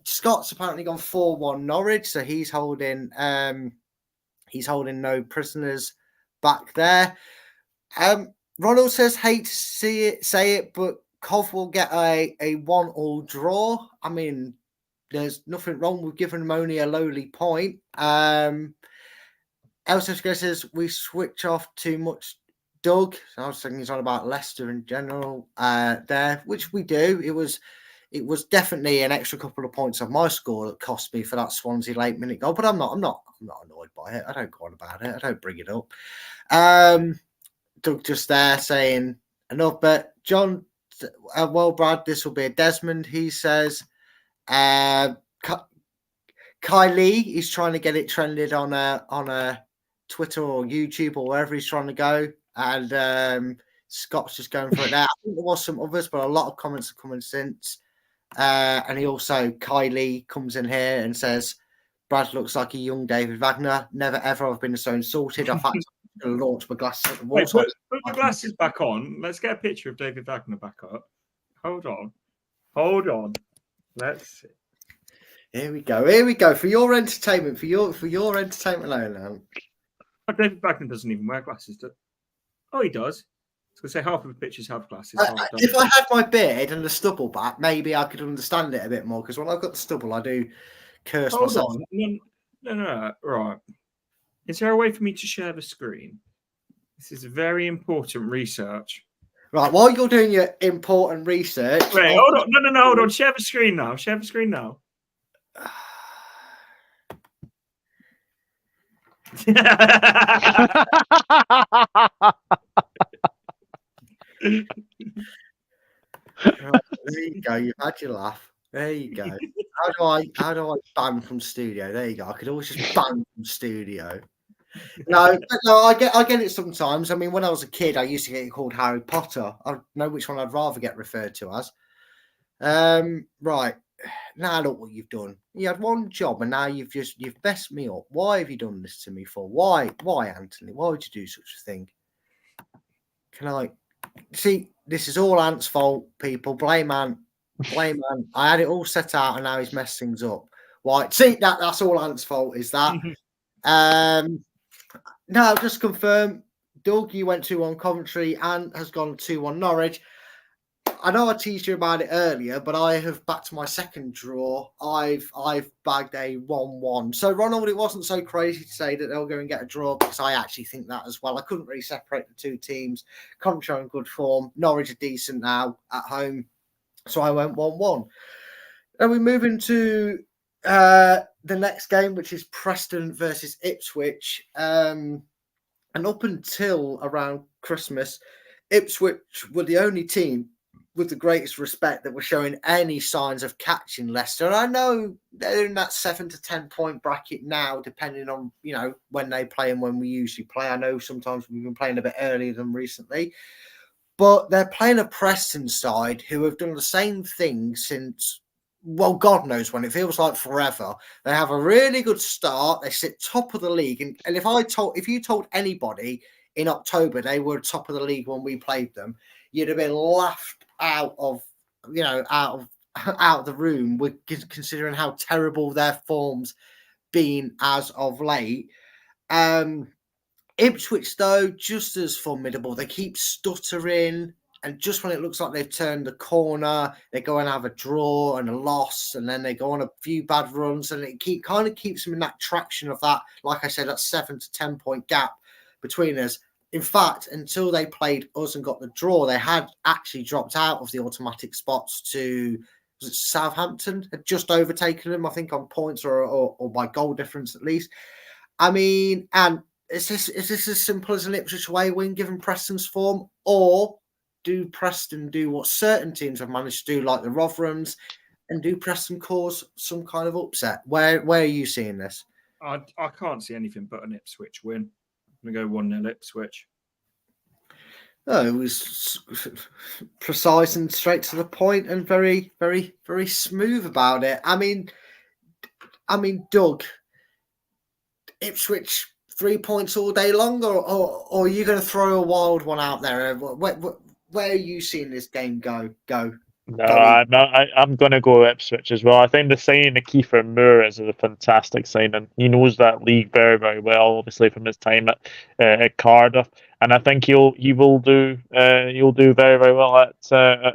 Scott's apparently gone 4-1 Norwich, so he's holding no prisoners back there. Ronald says, hate to say it, but Cov will get a 1-1 draw. I mean, there's nothing wrong with giving them only a lowly point. LCFC says we switch off too much. Doug, I was thinking he's on about Leicester in general there, which we do. It was definitely an extra couple of points of my score that cost me for that Swansea late minute goal, but I'm not annoyed by it. I don't go on about it. I don't bring it up. Doug just there saying enough, but John, well, Brad, this will be a Desmond, he says. Kylie is trying to get it trended on a Twitter or YouTube or wherever he's trying to go, and Scott's just going for it now. I think there was some others, but a lot of comments have come in since. And he also, Kylie comes in here and says, Brad looks like a young David Wagner. Never ever have been so insulted. I've had to launch my glasses at the wall. Wait, put the glasses back on. Let's get a picture of David Wagner back up. Hold on. Let's see. Here we go. For your entertainment, for your entertainment alone. David Wagner doesn't even wear glasses, does? Oh, he does. I was going to say half of the pictures have glasses. If I had my beard and the stubble back, maybe I could understand it a bit more, because when I've got the stubble, I do curse myself. On. No. Right. Is there a way for me to share the screen? This is very important research. Right, while you're doing your important research... Wait, hold on. No, hold on. Share the screen now. Right, there you go. You've had your laugh. There you go. How do I ban from studio? There you go. I could always just ban from studio. No, I get it sometimes. I mean, when I was a kid, I used to get called Harry Potter. I know which one I'd rather get referred to as. Right. Now look what you've done. You had one job and now you've messed me up. Why have you done this to me for? Why, Anthony? Why would you do such a thing? Can I see? This is all Ant's fault, people. Blame Ant. I had it all set out and now he's messed things up. Right. See, that's all Ant's fault, is that? No, just confirm. Doug, you went 2-1 Coventry and has gone 2-1 Norwich. I know I teased you about it earlier, but I have backed my second draw. I've bagged a 1-1. So Ronald, it wasn't so crazy to say that they'll go and get a draw because I actually think that as well. I couldn't really separate the two teams. Coventry are in good form. Norwich are decent now at home. So I went 1-1. And we move into the next game, which is Preston versus Ipswich. And up until around Christmas, Ipswich were the only team with the greatest respect that were showing any signs of catching Leicester. And I know they're in that 7 to 10 point bracket now, depending on, when they play and when we usually play. I know sometimes we've been playing a bit earlier than recently, but they're playing a Preston side who have done the same thing since, well, God knows when. It feels like forever. They have a really good start. They sit top of the league. And if you told anybody in October they were top of the league when we played them, you'd have been laughed out of the room, with considering how terrible their form's been as of late. Ipswich, though, just as formidable. They keep stuttering, and just when it looks like they've turned the corner, they go and have a draw and a loss, and then they go on a few bad runs, and it kind of keeps them in that traction of that, like I said, that 7 to 10 point gap between us. In fact, until they played us and got the draw, they had actually dropped out of the automatic spots to, was it Southampton? Had just overtaken them, I think, on points or by goal difference at least. I mean, and is this as simple as an Ipswich away win given Preston's form? Or do Preston do what certain teams have managed to do, like the Rotherhams, and do Preston cause some kind of upset? Where are you seeing this? I can't see anything but an Ipswich win. I'm going to go 1-0 Ipswich. Oh, it was precise and straight to the point and very, very, very smooth about it. I mean, Doug, Ipswich 3 points all day long, or are you going to throw a wild one out there? Where are you seeing this game go? No, I'm going to go Ipswich as well. I think the signing of Kiefer Moore is a fantastic signing. He knows that league very, very well, obviously from his time at Cardiff, and I think he'll do very, very well at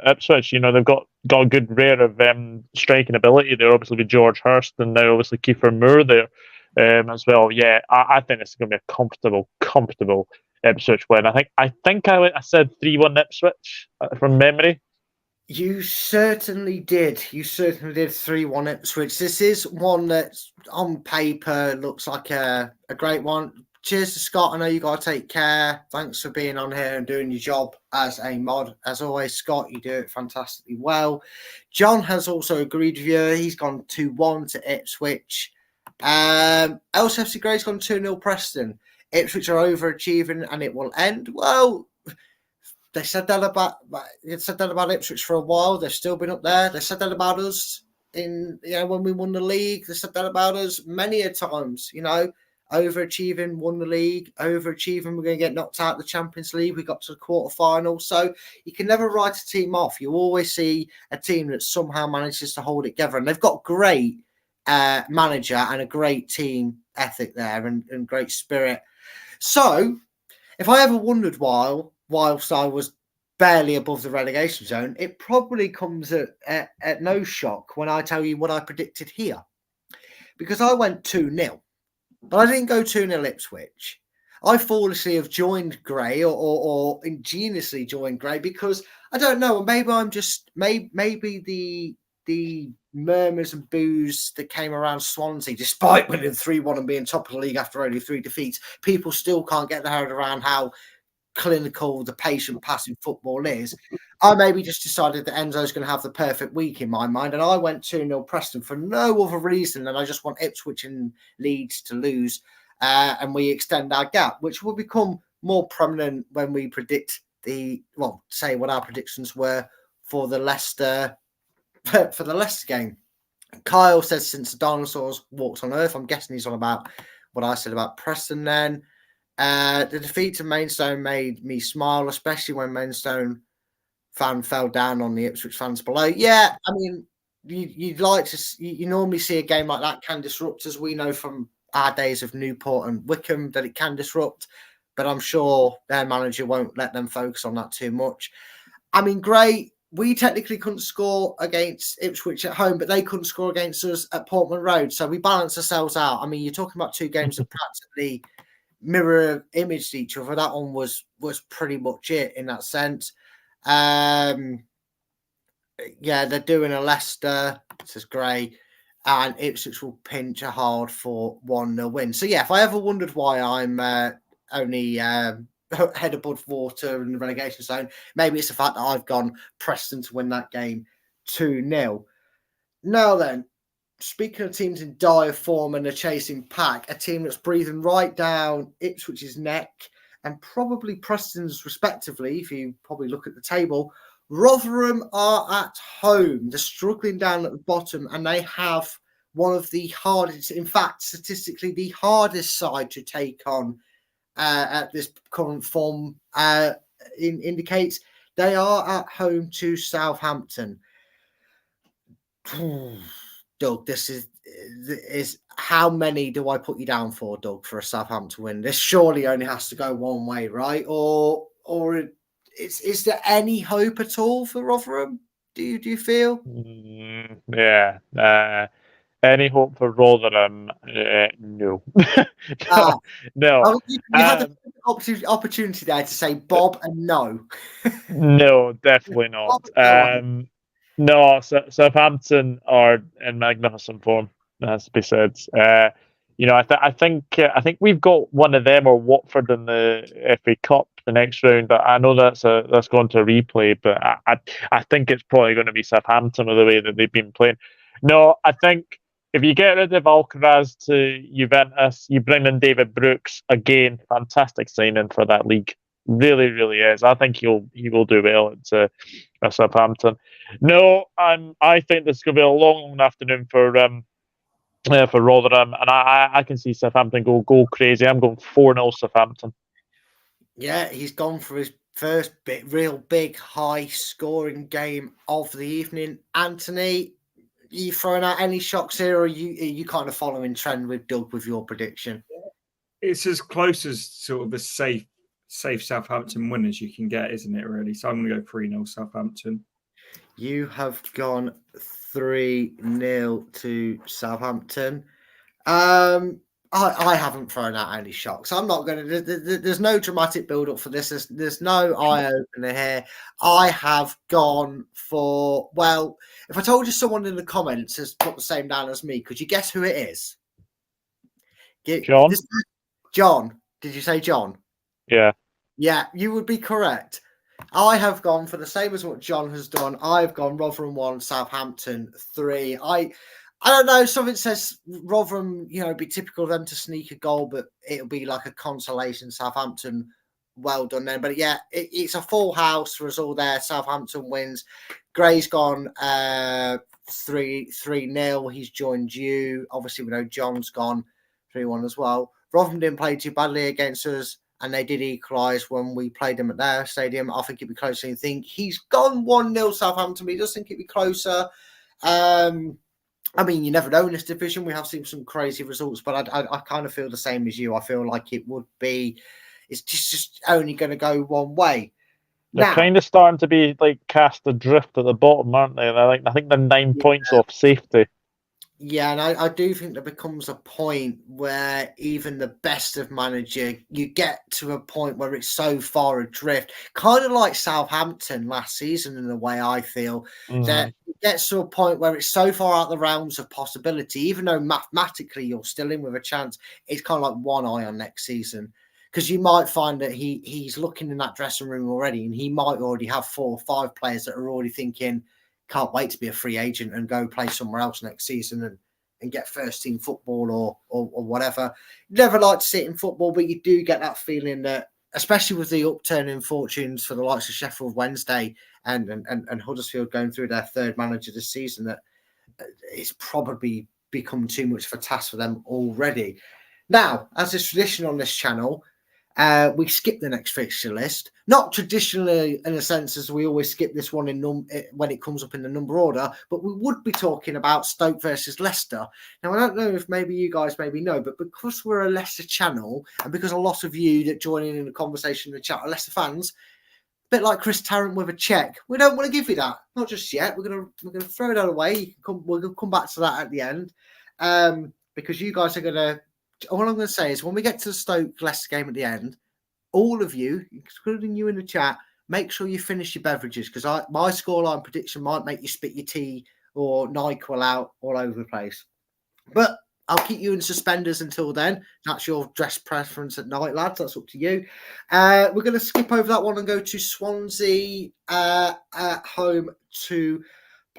Ipswich. They've got a good rare of striking ability there, obviously with George Hurst, and now obviously Kiefer Moore there as well. Yeah, I think it's going to be a comfortable Ipswich win. I think I said 3-1 Ipswich from memory. You certainly did. 3-1 Ipswich. This is one that on paper looks like a great one. Cheers to Scott. I know you got to take care. Thanks for being on here and doing your job as a mod. As always, Scott, you do it fantastically well. John has also agreed with you. He's gone 2-1 to Ipswich. LCFC Grey's gone 2-0 Preston. Ipswich are overachieving and it will end. Well, they said that about Ipswich for a while. They've still been up there. They said that about us when we won the league. They said that about us many a times. Overachieving, won the league. Overachieving, we're going to get knocked out of the Champions League. We got to the quarterfinal. So you can never write a team off. You always see a team that somehow manages to hold it together, and they've got great manager and a great team ethic there and great spirit. So if I ever wondered whilst I was barely above the relegation zone, it probably comes at no shock when I tell you what I predicted here. Because I went 2-0, but I didn't go 2-0 Ipswich. I foolishly have joined Grey or ingeniously joined Grey because I don't know, maybe I'm just maybe the murmurs and boos that came around Swansea, despite winning 3-1 and being top of the league after only 3 defeats, people still can't get their head around how clinical the patient passing football is. I maybe just decided that Enzo's going to have the perfect week in my mind, and I went 2-0 Preston for no other reason than I just want Ipswich and Leeds to lose, and we extend our gap, which will become more prominent when we predict say what our predictions were for the Leicester game. Kyle says since the dinosaurs walked on Earth. I'm guessing he's on about what I said about Preston then. The defeat to Maidstone made me smile, especially when Maidstone fan fell down on the Ipswich fans below. Yeah, I mean, you'd like to. You normally see a game like that can disrupt, as we know from our days of Newport and Wickham that it can disrupt. But I'm sure their manager won't let them focus on that too much. I mean, great. we technically couldn't score against Ipswich at home, but they couldn't score against us at Portman Road. So we balanced ourselves out. I mean, you're talking about two games that practically mirror imaged each other. That one was pretty much it in that sense. Yeah, they're doing a Leicester. This is great. And Ipswich will pinch a hard for 1-0 win. So, yeah, if I ever wondered why I'm only head above water in the relegation zone, maybe it's the fact that I've gone Preston to win that game 2-0. Now then, speaking of teams in dire form and a chasing pack, a team that's breathing right down Ipswich's neck and probably Preston's respectively, if you probably look at the table, Rotherham are at home. They're struggling down at the bottom and they have one of the hardest, in fact, statistically, the hardest side to take on at this current form indicates. They are at home to Southampton. Doug, this is how many do I put you down for, Doug, for a Southampton win? This surely only has to go one way, right? Or is there any hope at all for Rotherham? Do you feel? Yeah. Any hope for Rotherham? No. No. You had the opportunity there to say Bob and no. No, definitely not. No, Southampton are in magnificent form, has to be said. I think we've got one of them or Watford in the FA Cup the next round. I know that's going to replay, but I think it's probably going to be Southampton with the way that they've been playing. No, I think if you get rid of Alcaraz to Juventus, you bring in David Brooks again. Fantastic signing for that league. Really, really is. I think he will do well at Southampton. No, I think this is going to be a long afternoon for Rotherham, and I can see Southampton go crazy. I'm going 4-0 Southampton. Yeah, he's gone for his first real big high scoring game of the evening. Anthony, are you throwing out any shocks here, or are you kind of following trend with Doug with your prediction? It's as close as sort of a safe Southampton win as you can get, isn't it, really? So I'm going to go 3-0 Southampton. You have gone 3-0 to Southampton. I haven't thrown out any shocks. I'm not going to. There's no dramatic build-up for this. There's no eye-opener here. I have gone for, well, if I told you someone in the comments has put the same down as me, could you guess who it is? John? John. Did you say John? Yeah. Yeah, you would be correct. I have gone for the same as what John has done. I've gone Rotherham 1, Southampton 3. I don't know. Something says Rotherham, it'd be typical of them to sneak a goal, but it'll be like a consolation. Southampton, well done then. But yeah, it's a full house result there. Southampton wins. Gray's gone 3-0. He's joined you. Obviously, we know John's gone 3-1 as well. Rotherham didn't play too badly against us, and they did equalise when we played them at their stadium. I think it'd be closer than you think. He's gone 1-0 Southampton, but he does think it'd be closer. I mean, you never know in this division. We have seen some crazy results, but I kind of feel the same as you. I feel like it would be, it's just only going to go one way. They're kind of starting to be like cast adrift at the bottom, aren't they? I think they're 9 points off safety. Yeah, and I do think there becomes a point where even the best of manager, you get to a point where it's so far adrift, kind of like Southampton last season in the way I feel, that it gets to a point where it's so far out the realms of possibility, even though mathematically you're still in with a chance, it's kind of like one eye on next season. Because you might find that he's looking in that dressing room already, and he might already have 4 or 5 players that are already thinking, can't wait to be a free agent and go play somewhere else next season and get first team football or whatever. Never like to sit in football, but you do get that feeling that, especially with the upturn in fortunes for the likes of Sheffield Wednesday and Huddersfield going through their third manager this season, that it's probably become too much of a task for them already. Now, as is tradition on this channel, we skip the next fixture list. Not traditionally in a sense as we always skip this one when it comes up in the number order, but we would be talking about Stoke versus Leicester. Now, I don't know if maybe you guys maybe know, but because we're a Leicester channel and because a lot of you that join in the conversation in the chat are Leicester fans, bit like Chris Tarrant with a check. We don't want to give you that, not just yet. We're gonna throw that away. We're gonna come back to that at the end, because you guys are gonna. All I'm gonna say is when we get to the Stoke Leicester game at the end, all of you, including you in the chat, make sure you finish your beverages because my scoreline prediction might make you spit your tea or NyQuil out all over the place. But I'll keep you in suspenders until then. That's your dress preference at night, lads. That's up to you. We're going to skip over that one and go to Swansea at home to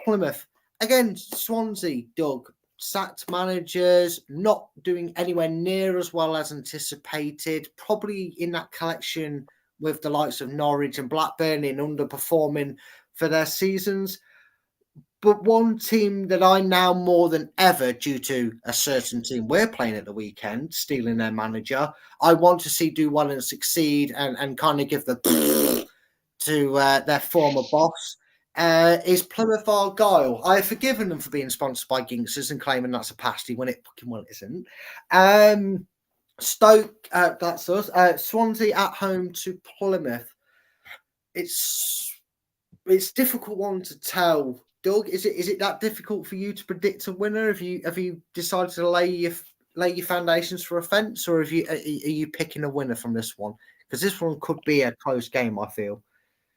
Plymouth. Again, Swansea, Doug, sacked managers, not doing anywhere near as well as anticipated. Probably in that collection with the likes of Norwich and Blackburn in underperforming for their seasons. But one team that I now more than ever, due to a certain team we're playing at the weekend, stealing their manager, I want to see do well and succeed and kind of give the to their former boss, is Plymouth Argyle. I have forgiven them for being sponsored by Ginks's and claiming that's a pasty when it fucking well isn't. Stoke, that's us. Swansea at home to Plymouth. It's difficult one to tell. Doug, is it that difficult for you to predict a winner? Have you decided to lay your foundations for a fence, or are you picking a winner from this one? Because this one could be a close game, I feel.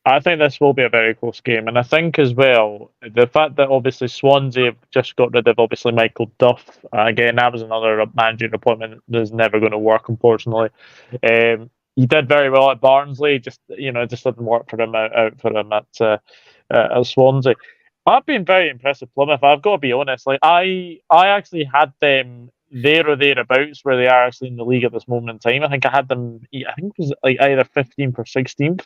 I think this will be a very close game, and I think as well the fact that obviously Swansea have just got rid of obviously Michael Duff. Again, that was another managing appointment that's never going to work, unfortunately. He did very well at Barnsley, just didn't work for him out for him at Swansea. I've been very impressed with Plymouth. I've got to be honest. Like I actually had them there or thereabouts where they are actually in the league at this moment in time. I think I had them. I think it was like either 15th or 16th.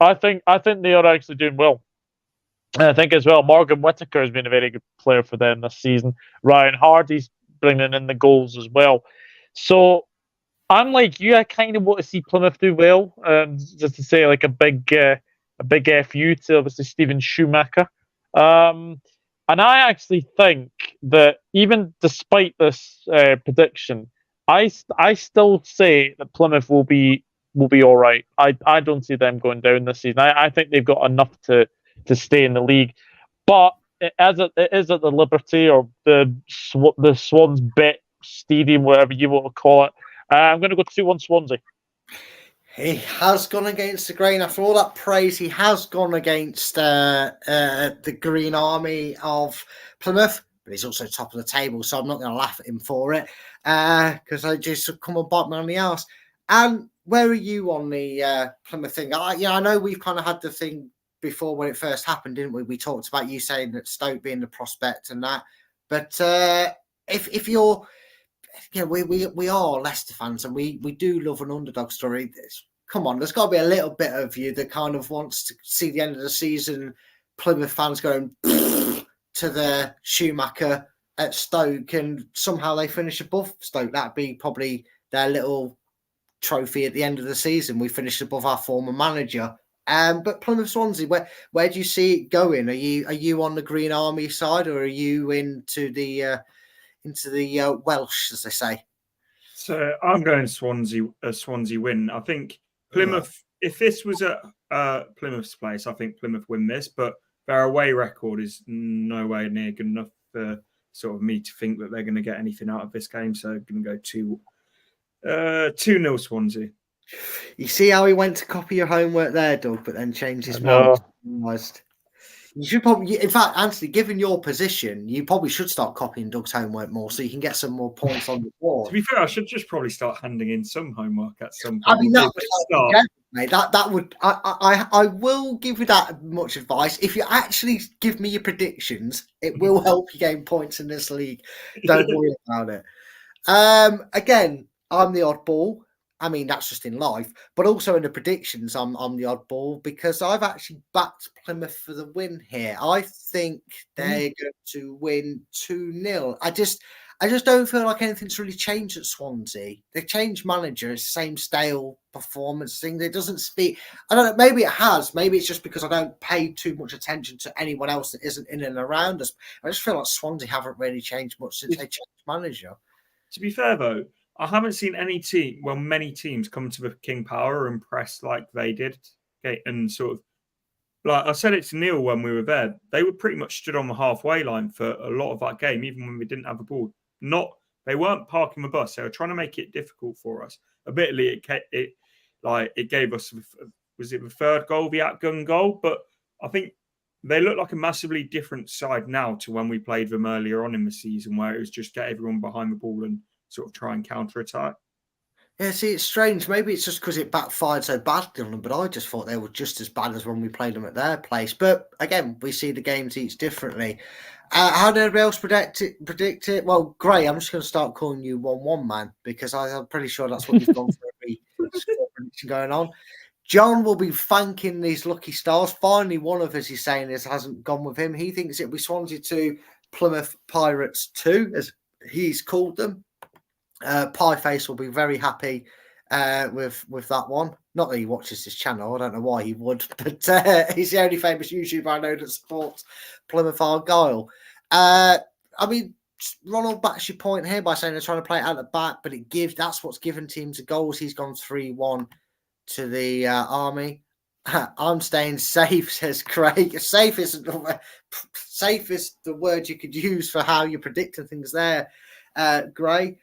I think they are actually doing well. And I think as well, Morgan Whittaker has been a very good player for them this season. Ryan Hardy's bringing in the goals as well. So I'm like you. I kind of want to see Plymouth do well. Just to say, like a big FU to obviously Steven Schumacher. And I actually think that even despite this prediction, I still say that Plymouth will be all right. I don't see them going down this season. I think they've got enough to stay in the league. But it is at the Liberty or the Swans Bet Stadium, whatever you want to call it. I'm going to go 2-1 Swansea. He has gone against the grain. After all that praise, he has gone against the Green Army of Plymouth, but he's also top of the table, so I'm not going to laugh at him for it because I just come and bite me on the arse. And where are you on the Plymouth thing? I know we've kind of had the thing before when it first happened, didn't we? We talked about you saying that Stoke being the prospect and that. But if you're... Yeah, we are Leicester fans and we do love an underdog story. Come on, there's got to be a little bit of you that kind of wants to see the end of the season, Plymouth fans going to the Schumacher at Stoke and somehow they finish above Stoke. That'd be probably their little trophy at the end of the season. We finished above our former manager. But Plymouth Swansea, where do you see it going? Are you on the Green Army side or are you into the Welsh, as they say? So I'm going a Swansea win. I think Plymouth, if this was at Plymouth's place, I think Plymouth win this, but their away record is nowhere near good enough for sort of me to think that they're going to get anything out of this game. So I'm going to go 2-0 Swansea. You see how he went to copy your homework there, Doug, but then changed his mind. You should probably, in fact, Anthony, given your position, you probably should start copying Doug's homework more so you can get some more points on the board. To be fair, I should just probably start handing in some homework at some point. I mean, that would, mate. That would. I will give you that much advice. If you actually give me your predictions, it will help you gain points in this league. Don't worry about it. Again, I'm the oddball. I mean, that's just in life, but also in the predictions, I'm the oddball because I've actually backed Plymouth for the win here. I think they're going to win 2-0. I just don't feel like anything's really changed at Swansea. They changed manager, it's the same stale performance thing. It doesn't speak. I don't know. Maybe it has. Maybe it's just because I don't pay too much attention to anyone else that isn't in and around us. I just feel like Swansea haven't really changed much since they changed manager. To be fair, though, I haven't seen many teams come to the King Power and press like they did. Okay, and sort of like I said it to Neil when we were there, they were pretty much stood on the halfway line for a lot of that game, even when we didn't have the ball. They weren't parking the bus; they were trying to make it difficult for us. Admittedly, it gave us, was it the third goal, the outgun goal? But I think they look like a massively different side now to when we played them earlier on in the season, where it was just get everyone behind the ball and sort of try and counter attack. Yeah, see, it's strange. Maybe it's just because it backfired so badly on them, but I just thought they were just as bad as when we played them at their place. But again, we see the games each differently. How did everybody else predict it? Well, Gray, I'm just going to start calling you 1-1 man, because I'm pretty sure that's what you've gone for every score prediction going on. John will be thanking these lucky stars. Finally, one of us, he's saying, this hasn't gone with him. He thinks it'll be Swansea 2, Plymouth Pirates 2, as he's called them. Pieface will be very happy with that one. Not that he watches this channel, I don't know why he would, but he's the only famous YouTuber I know that supports Plymouth Argyle. I mean, Ronald backs your point here by saying they're trying to play it out the back, but that's what's given teams the goals. He's gone 3-1 to the Army. I'm staying safe, says Craig. Safe is the word you could use for how you're predicting things there, Gray.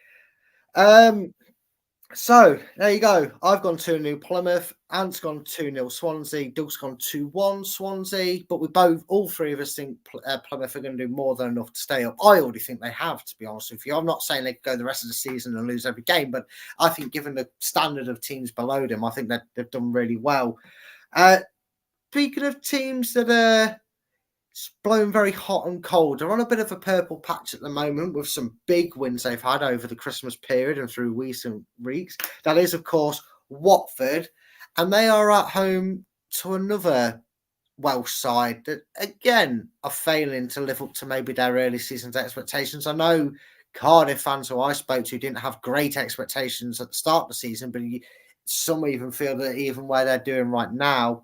So there you go. I've gone 2-0 Plymouth. Ant's gone 2-0 Swansea. Doug's gone 2-1 Swansea. But all three of us think Plymouth are going to do more than enough to stay up. I already think they have, to be honest with you. I'm not saying they could go the rest of the season and lose every game, but I think given the standard of teams below them, I think that they've done really well. Speaking of teams that are blown very hot and cold, they're on a bit of a purple patch at the moment with some big wins they've had over the Christmas period and through recent weeks. That is, of course, Watford, and they are at home to another Welsh side that, again, are failing to live up to maybe their early season's expectations. I know Cardiff fans who I spoke to didn't have great expectations at the start of the season, but some even feel that even where they're doing right now,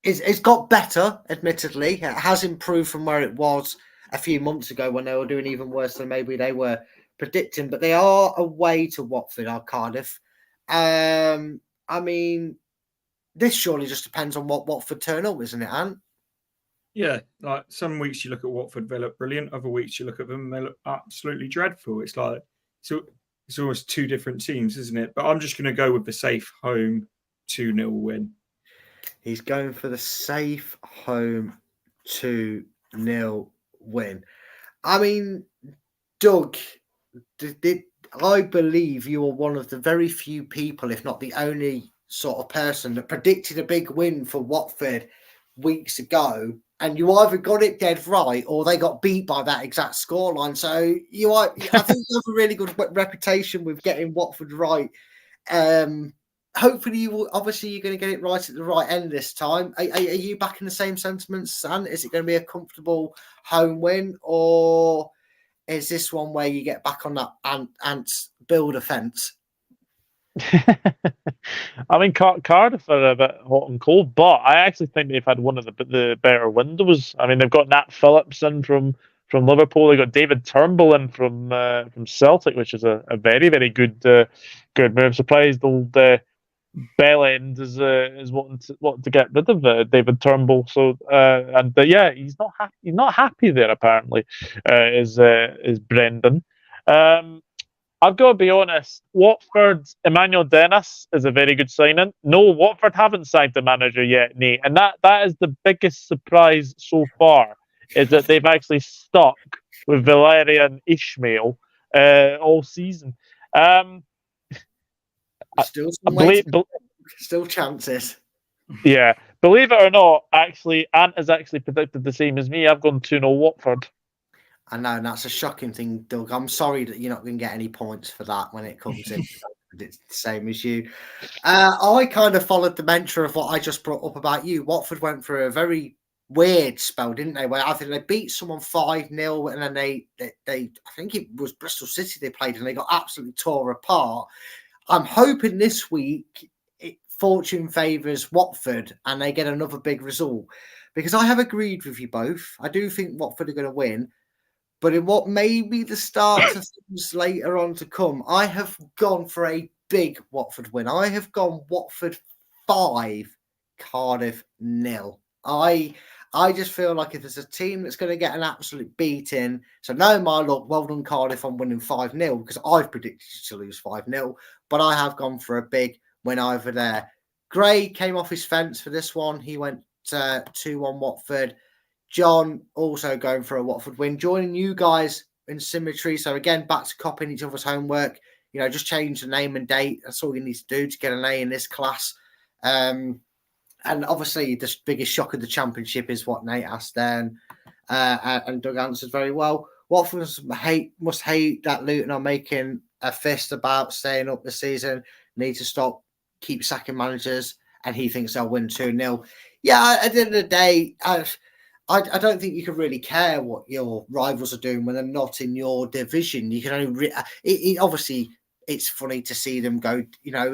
it's got better, admittedly. It has improved from where it was a few months ago when they were doing even worse than maybe they were predicting. But they are away to Watford or Cardiff. I mean, this surely just depends on what Watford turn up, isn't it, Ant? Yeah, like some weeks you look at Watford, they look brilliant. Other weeks you look at them, they look absolutely dreadful. It's like it's almost two different teams, isn't it? But I'm just going to go with the safe home 2-0 win. He's going for the safe home 2-0 win. I mean, Doug, I believe you are one of the very few people, if not the only sort of person, that predicted a big win for Watford weeks ago. And you either got it dead right or they got beat by that exact scoreline. So I think you have a really good reputation with getting Watford right. Hopefully, you're going to get it right at the right end this time. Are you back in the same sentiments, Sam? Is it going to be a comfortable home win, or is this one where you get back on that Ants build offence? I mean, Cardiff are a bit hot and cold, but I actually think they've had one of the better windows. I mean, they've got Nat Phillips in from Liverpool. They got David Turnbull in from Celtic, which is a very, very good move. I'm surprised old Bellend is wanting to get rid of David Turnbull. So yeah, he's not happy. He's not happy there apparently. Is Brendan? I've got to be honest. Watford, Emmanuel Dennis is a very good signing. No, Watford haven't signed the manager yet, Nate, and that is the biggest surprise so far. Is that they've actually stuck with Valerian Ismail all season. Still chances. Yeah, believe it or not, actually, Ant has actually predicted the same as me. I've gone 2-0 Watford. I know, and that's a shocking thing, Doug. I'm sorry that you're not going to get any points for that when it comes in. It's the same as you. I kind of followed the mantra of what I just brought up about you. Watford went through a very weird spell, didn't they? Where I think they beat someone 5-0, and then they I think it was Bristol City they played, and they got absolutely tore apart. I'm hoping this week fortune favours Watford and they get another big result, because I have agreed with you both. I do think Watford are going to win, But in what may be the start of things later on to come, I have gone for a big Watford win. I have gone Watford 5, Cardiff 0. I just feel like if there's a team that's going to get an absolute beating, so no, my luck, well done Cardiff on winning 5-0 because I've predicted to lose 5-0, but I have gone for a big win over there. Gray came off his fence for this one. He went 2-1 Watford. John also going for a Watford win, joining you guys in symmetry. So again, back to copying each other's homework. You know, just change the name and date. That's all you need to do to get an A in this class. And obviously, the biggest shock of the championship is what Nate asked there, and Doug answered very well. Watford must hate that Luton are making a fist about staying up this season. Need to stop, keep sacking managers, and he thinks they'll win 2-0. Yeah, at the end of the day, I don't think you can really care what your rivals are doing when they're not in your division. You can only obviously it's funny to see them go. You know,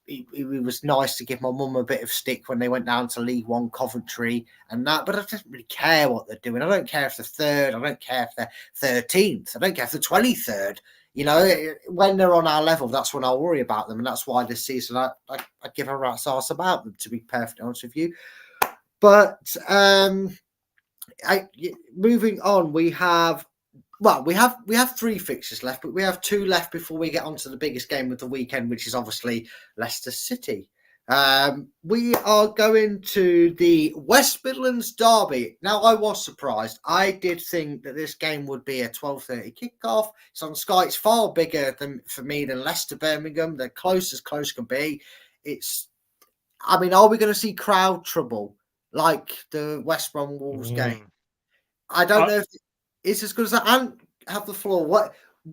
it was nice to give my mum a bit of stick when they went down to League One Coventry and that, but I don't really care what they're doing. I don't care if they're third. I don't care if they're 13th. I don't care if they're 23rd. You know, when they're on our level, that's when I'll worry about them, and that's why this season I give a rat's arse about them, to be perfectly honest with you. But moving on, we have 3 fixtures left, but we have 2 left before we get on to the biggest game of the weekend, which is obviously Leicester City. We are going to the West Midlands derby. Now, I was surprised. I did think that this game would be a 12:30 kickoff. It's on Sky. It's far bigger for me than Leicester Birmingham. They're close as close can be. Are we going to see crowd trouble like the West Brom Wolves game? I don't know if it's as good as that. And have the floor.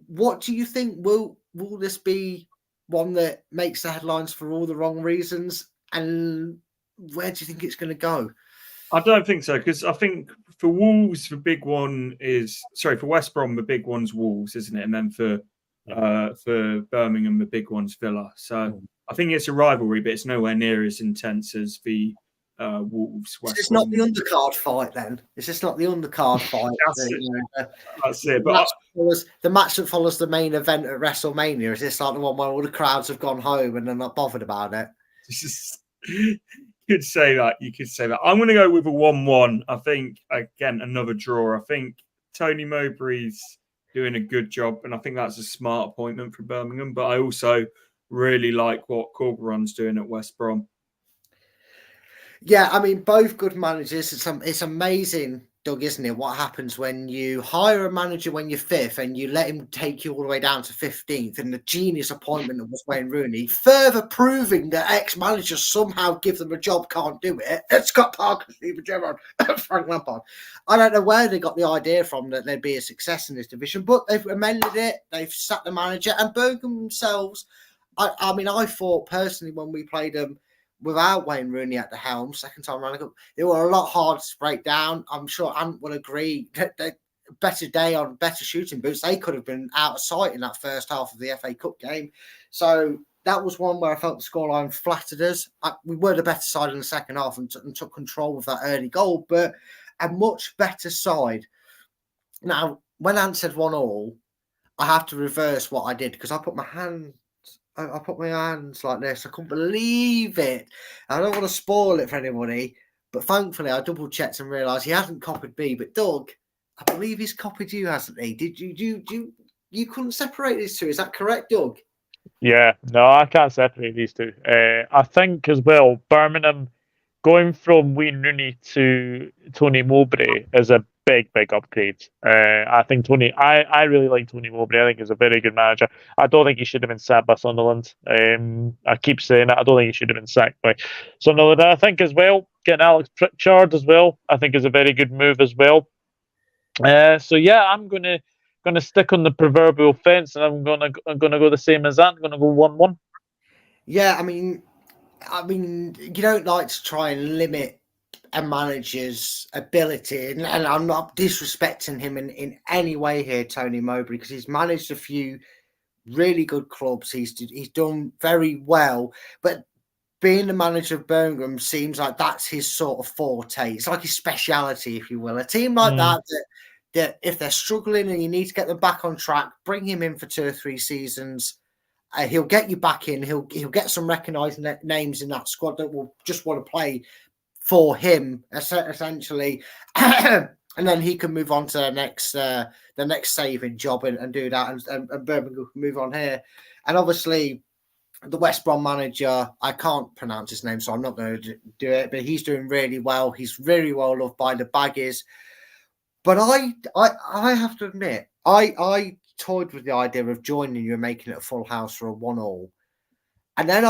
What do you think? Will this be one that makes the headlines for all the wrong reasons? And where do you think it's going to go? I don't think so, because I think for Wolves, for West Brom, the big one's Wolves, isn't it? And then for Birmingham, the big one's Villa. So I think it's a rivalry, but it's nowhere near as intense as the Wolves. It's not the undercard fight then. It's just not the undercard fight. That's it. But the match that follows the main event at WrestleMania, is this like the one where all the crowds have gone home and they're not bothered about it? You could say that. I'm going to go with a 1-1. I think, again, another draw. I think Tony Mowbray's doing a good job, and I think that's a smart appointment for Birmingham. But I also really like what Corberan's doing at West Brom. Yeah, both good managers. It's amazing, Doug, isn't it? What happens when you hire a manager when you're 5th and you let him take you all the way down to 15th, and the genius appointment was Wayne Rooney, further proving that ex-managers somehow give them a job can't do it. Scott Parker, Stephen Gerrard, Frank Lampard. I don't know where they got the idea from that there'd be a success in this division, but they've amended it. They've sacked the manager, and Birmingham themselves. I thought personally when we played them without Wayne Rooney at the helm, second time around, they were a lot harder to break down. I'm sure Ant will agree that better day on better shooting boots, they could have been out of sight in that first half of the FA Cup game. So that was one where I felt the scoreline flattered us. We were the better side in the second half and took control of that early goal, but a much better side. Now, when Ant said 1-1, I have to reverse what I did because I put my hands like this. I couldn't believe it. I don't want to spoil it for anybody, but thankfully I double checked and realised he hasn't copied me. But Doug, I believe he's copied you, hasn't he? Did you couldn't separate these two? Is that correct, Doug? Yeah, no, I can't separate these two. I think as well, Birmingham going from Wayne Rooney to Tony Mowbray is a big upgrade. I think I really like Tony Mowbray. I think he's a very good manager. I don't think he should have been sacked by Sunderland. I keep saying that. I don't think he should have been sacked by Sunderland. I think as well, getting Alex Pritchard as well, I think is a very good move as well. So yeah, I'm gonna stick on the proverbial fence, and I'm gonna go the same as that. I'm gonna go 1-1. Yeah, I mean, you don't like to try and limit a manager's ability, and I'm not disrespecting him in any way here, Tony Mowbray, because he's managed a few really good clubs. He's done very well, but being the manager of Birmingham seems like that's his sort of forte. It's like his speciality, if you will. A team like that that if they're struggling and you need to get them back on track, bring him in for 2 or 3 seasons. He'll get you back in. He'll get some recognised names in that squad that will just want to play for him, essentially. And then he can move on to the next saving job and do that, and Birmingham can move on here. And obviously, the West Brom manager, I can't pronounce his name, so I'm not going to do it, but he's doing really well. He's very well loved by the Baggies. But I have to admit, I toyed with the idea of joining you and making it a full house for a 1-1. And then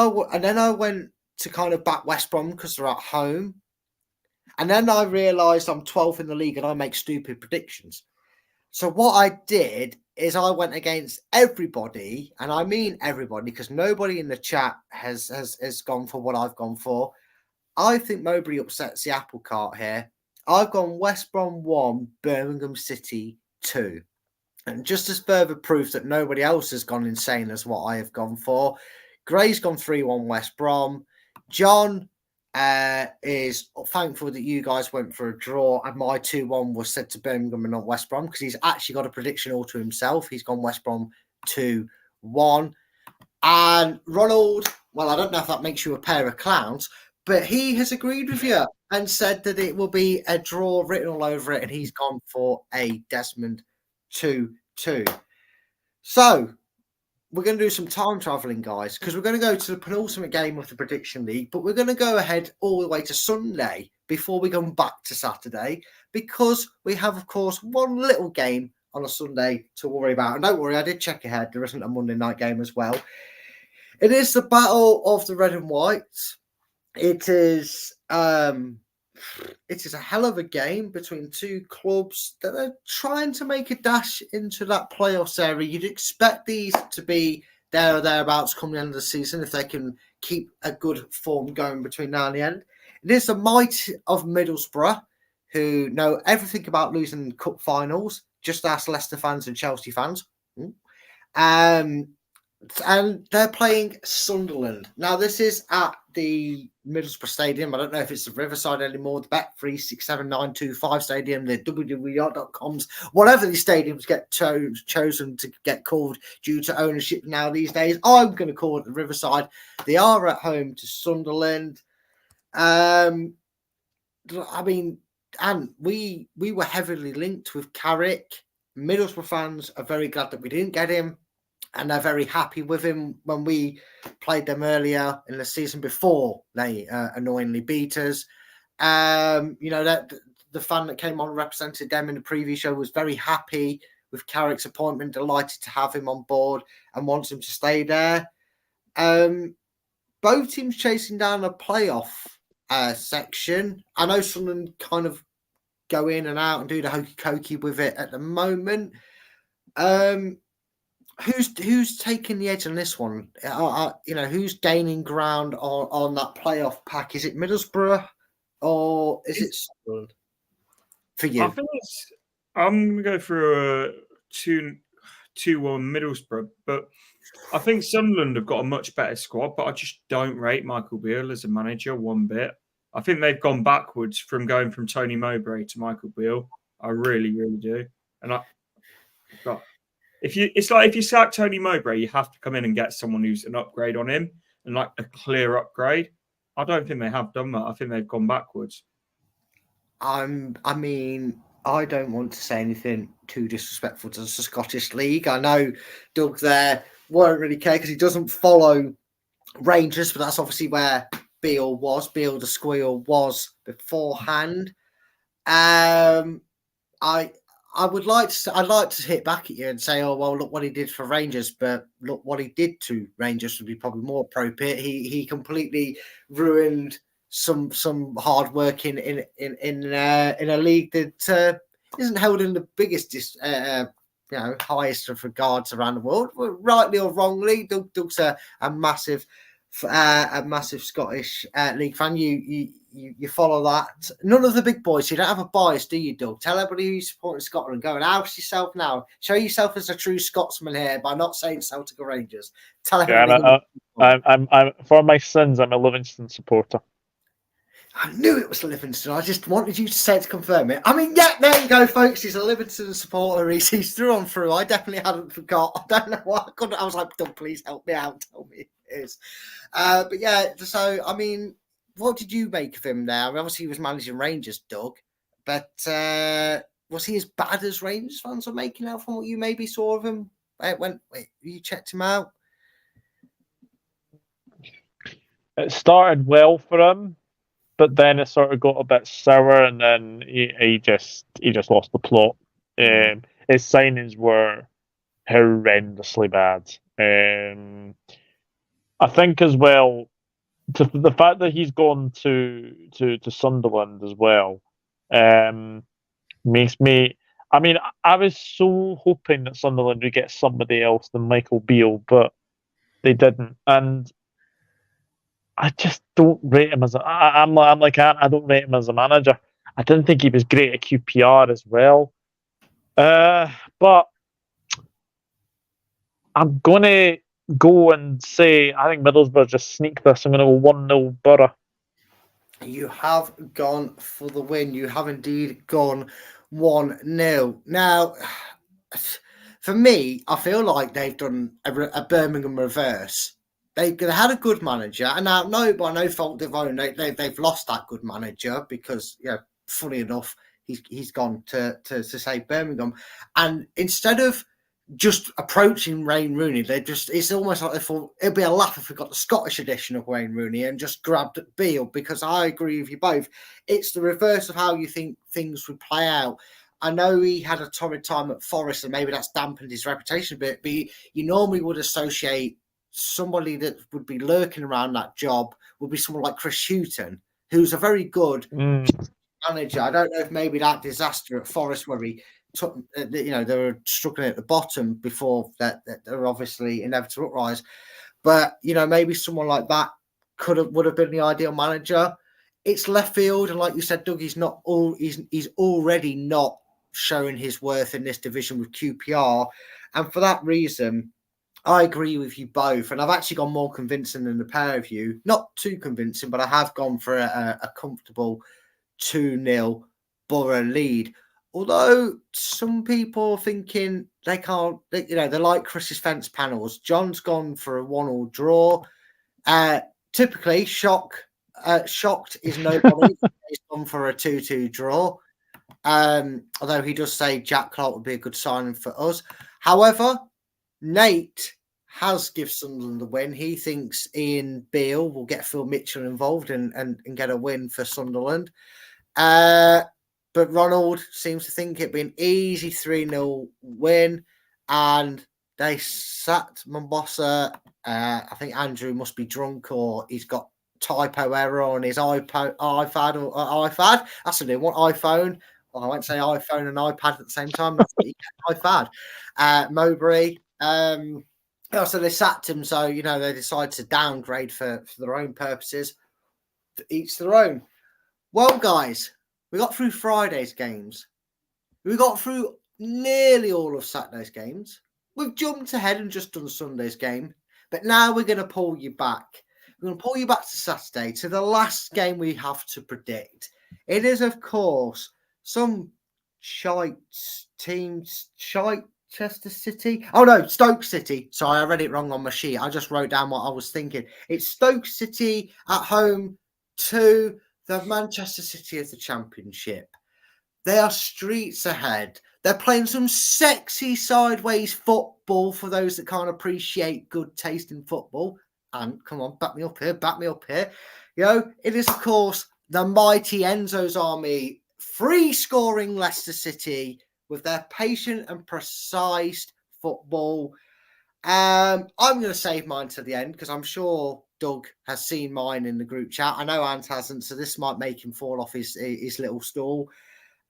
I went to kind of back West Brom because they're at home. And then I realised I'm 12th in the league and I make stupid predictions. So what I did is I went against everybody, and I mean everybody, because nobody in the chat has gone for what I've gone for. I think Mowbray upsets the apple cart here. I've gone West Brom 1, Birmingham City 2. And just as further proof that nobody else has gone insane as what I have gone for, Gray's gone 3-1 West Brom. John is thankful that you guys went for a draw, and my 2-1 was said to Birmingham and not West Brom, because he's actually got a prediction all to himself. He's gone West Brom 2-1. And Ronald, well, I don't know if that makes you a pair of clowns, but he has agreed with you and said that it will be a draw written all over it, and he's gone for a Desmond 2-2. So we're going to do some time traveling, guys, because we're going to go to the penultimate game of the Prediction League, but we're going to go ahead all the way to Sunday before we come back to Saturday, because we have, of course, one little game on a Sunday to worry about. And don't worry, I did check ahead. There isn't a Monday night game as well. It is the Battle of the Red and Whites. It is a hell of a game between two clubs that are trying to make a dash into that playoffs area. You'd expect these to be there or thereabouts come the end of the season if they can keep a good form going between now and the end. It is the might of Middlesbrough, who know everything about losing cup finals. Just ask Leicester fans and Chelsea fans. And they're playing Sunderland. Now, this is at the Middlesbrough Stadium. I don't know if it's the Riverside anymore, the Bet367-925 Stadium, the www.coms, whatever these stadiums get chosen to get called due to ownership now these days. I'm going to call it the Riverside. They are at home to Sunderland. I mean, and we were heavily linked with Carrick. Middlesbrough fans are very glad that we didn't get him, and they're very happy with him when we played them earlier in the season before they annoyingly beat us. That the fan that came on and represented them in the previous show was very happy with Carrick's appointment, delighted to have him on board and wants him to stay there. Both teams chasing down a playoff section. I know Sunderland kind of go in and out and do the hokey cokey with it at the moment. Who's taking the edge on this one? Who's gaining ground on that playoff pack? Is it Middlesbrough or is it Sunderland for you? I think I'm going to go for a 2-1 Middlesbrough, but I think Sunderland have got a much better squad, but I just don't rate Michael Beale as a manager one bit. I think they've gone backwards from going from Tony Mowbray to Michael Beale. I really, really do. And if you sack Tony Mowbray, you have to come in and get someone who's an upgrade on him and like a clear upgrade. I don't think they have done that. I think they've gone backwards. I don't want to say anything too disrespectful to the Scottish League. I know Doug there won't really care because he doesn't follow Rangers, but that's obviously where Beale the Squeal was beforehand. I'd like to hit back at you and say, oh well, look what he did for Rangers, but look what he did to Rangers would be probably more appropriate. He completely ruined some hard work in a league that isn't held in the biggest highest of regards around the world, rightly or wrongly. Doug's a massive Scottish league fan. You follow that. None of the big boys. You don't have a bias, do you, Doug? Tell everybody who you support Scotland. Go and oust yourself now. Show yourself as a true Scotsman here by not saying Celtic or Rangers. Tell everybody. I'm for my sins. I'm a Livingston supporter. I knew it was Livingston. I just wanted you to say it to confirm it. I mean, yeah, there you go, folks. He's a Livingston supporter. He's through on through. I definitely hadn't forgot. I don't know why I couldn't. I was like, Doug, please help me out. Tell me it is. But yeah, so, I mean, what did you make of him there? I mean, obviously, he was managing Rangers, Doug. But was he as bad as Rangers fans are making out from what you maybe saw of him? Wait, you checked him out? It started well for him, but then it sort of got a bit sour, and then he just lost the plot. His signings were horrendously bad. I think as well, the fact that he's gone to Sunderland as well makes me. I mean, I was so hoping that Sunderland would get somebody else than Michael Beale, but they didn't, and I just don't rate him as I'm like I don't rate him as a manager. I didn't think he was great at QPR as well. But I'm gonna go and say I think Middlesbrough just sneak this. I'm gonna go 1-0 Borough. You have gone for the win. You have indeed gone 1-0. Now, for me, I feel like they've done a Birmingham reverse. They had a good manager, and now by no fault of their own, they've lost that good manager because, funny enough, he's gone to say Birmingham, and instead of just approaching Wayne Rooney, it's almost like they thought it'd be a laugh if we got the Scottish edition of Wayne Rooney and just grabbed Beale, because I agree with you both. It's the reverse of how you think things would play out. I know he had a torrid time at Forest, and maybe that's dampened his reputation a bit, but you normally would associate somebody that would be lurking around that job would be someone like Chris Hughton, who's a very good manager. I don't know if maybe that disaster at Forest where he took, they were struggling at the bottom before that they're obviously inevitable uprise, but maybe someone like that would have been the ideal manager. It's left field, and like you said, Doug, he's already not showing his worth in this division with QPR, and for that reason, I agree with you both, and I've actually gone more convincing than the pair of you. Not too convincing, but I have gone for a comfortable 2-0 Borough lead. Although some people are thinking they can't, they like Chris's fence panels. John's gone for a 1-1 draw. Typically, shocked is nobody. He's gone for a 2-2 draw. Although he does say Jack Clark would be a good signing for us. However, Nate has given Sunderland the win. He thinks Ian Beale will get Phil Mitchell involved and get a win for Sunderland. But Ronald seems to think it'd be an easy 3-0 win, and they sacked Mombasa. I think Andrew must be drunk, or he's got typo error on his iPad or iPad. That's a new one, iPhone. Well, I won't say iPhone and iPad at the same time. That's what you get, iPad. Mowbray. So they sacked him. So, they decided to downgrade for their own purposes. Each their own. Well, guys, we got through Friday's games. We got through nearly all of Saturday's games. We've jumped ahead and just done Sunday's game. But now we're going to pull you back. We're going to pull you back to Saturday, to the last game we have to predict. It is, of course, some Chester City. Oh, no, Stoke City. Sorry, I read it wrong on my sheet. I just wrote down what I was thinking. It's Stoke City at home to the Manchester City of the Championship. They are streets ahead. They're playing some sexy sideways football for those that can't appreciate good taste in football. And come on, back me up here. It is, of course, the mighty Enzo's Army free-scoring Leicester City with their patient and precise football. I'm going to save mine to the end because I'm sure Doug has seen mine in the group chat. I know Ant hasn't, so this might make him fall off his little stool.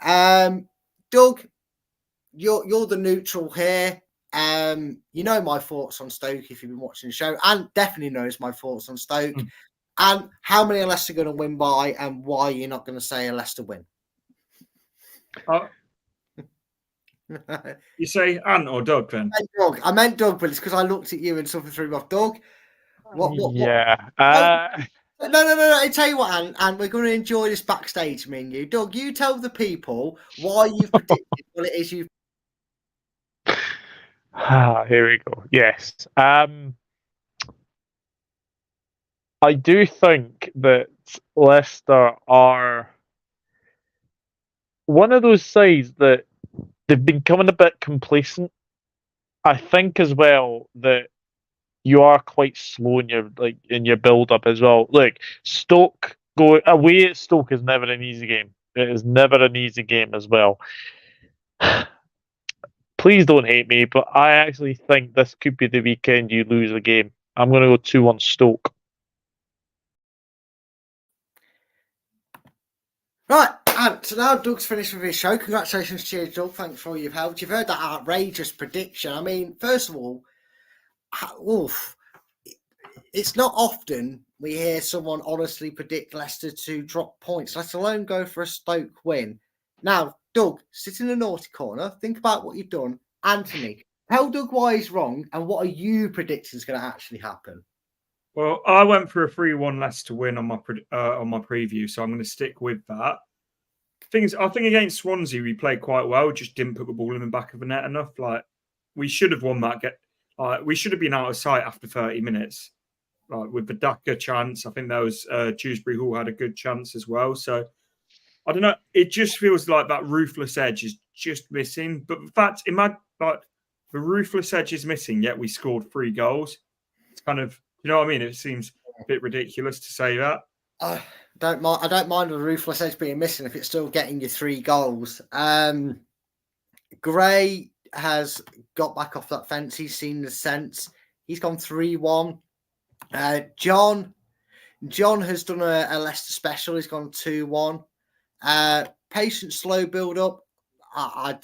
Doug, you're the neutral here. My thoughts on Stoke if you've been watching the show. Ant definitely knows my thoughts on Stoke. And how many are Leicester going to win by, and why you're not going to say a Leicester win? You say Ant or Doug then? I meant Doug, but it's because I looked at you and something threw me off. Doug, what? Yeah. No. I tell you what, and we're going to enjoy this backstage, me and you. Doug, you tell the people why you've predicted what it is you've. Here we go. Yes. I do think that Leicester are one of those sides that they've been becoming a bit complacent. I think as well that you are quite slow in your build up as well. Look, Stoke go away at Stoke is never an easy game. It is never an easy game as well. Please don't hate me, but I actually think this could be the weekend you lose a game. I'm going to go 2-1 Stoke. Right, so now Doug's finished with his show. Congratulations, cheers, Doug. Thanks for all you've helped. You've heard that outrageous prediction. I mean, first of all, it's not often we hear someone honestly predict Leicester to drop points, let alone go for a Stoke win. Now, Doug, sit in the naughty corner. Think about what you've done. Anthony, tell Doug why he's wrong and what are you predicting is going to actually happen? Well, I went for a 3-1 Leicester win on my preview, so I'm going to stick with that. I think against Swansea we played quite well, just didn't put the ball in the back of the net enough. Like we should have won that. We should have been out of sight after 30 minutes. Like with the Daka chance, I think there was Dewsbury Hall had a good chance as well. So I don't know. It just feels like that ruthless edge is just missing. But in fact, the ruthless edge is missing. Yet we scored 3 goals. It's kind of, you know what I mean? It seems a bit ridiculous to say that. I don't mind the ruthless edge being missing if it's still getting you 3 goals. Gray has got back off that fence. He's seen the sense. He's gone 3-1. John has done a Leicester special. He's gone 2-1. Patient, slow build up. I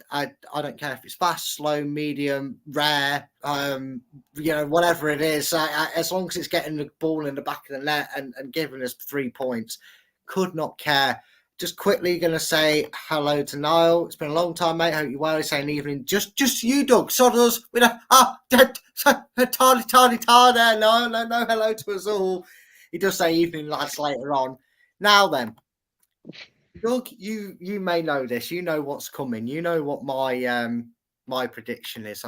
don't care if it's fast, slow, medium, rare, whatever it is. As long as it's getting the ball in the back of the net and giving us 3 points, could not care. Just quickly going to say hello to Niall. It's been a long time, mate. Hope you're well. He's saying evening. Just you, Doug. Sodders. We don't. Tardy there. No. Hello to us all. He does say evening, lads, later on. Now then. Doug, you may know this. You know what's coming. You know what my prediction is.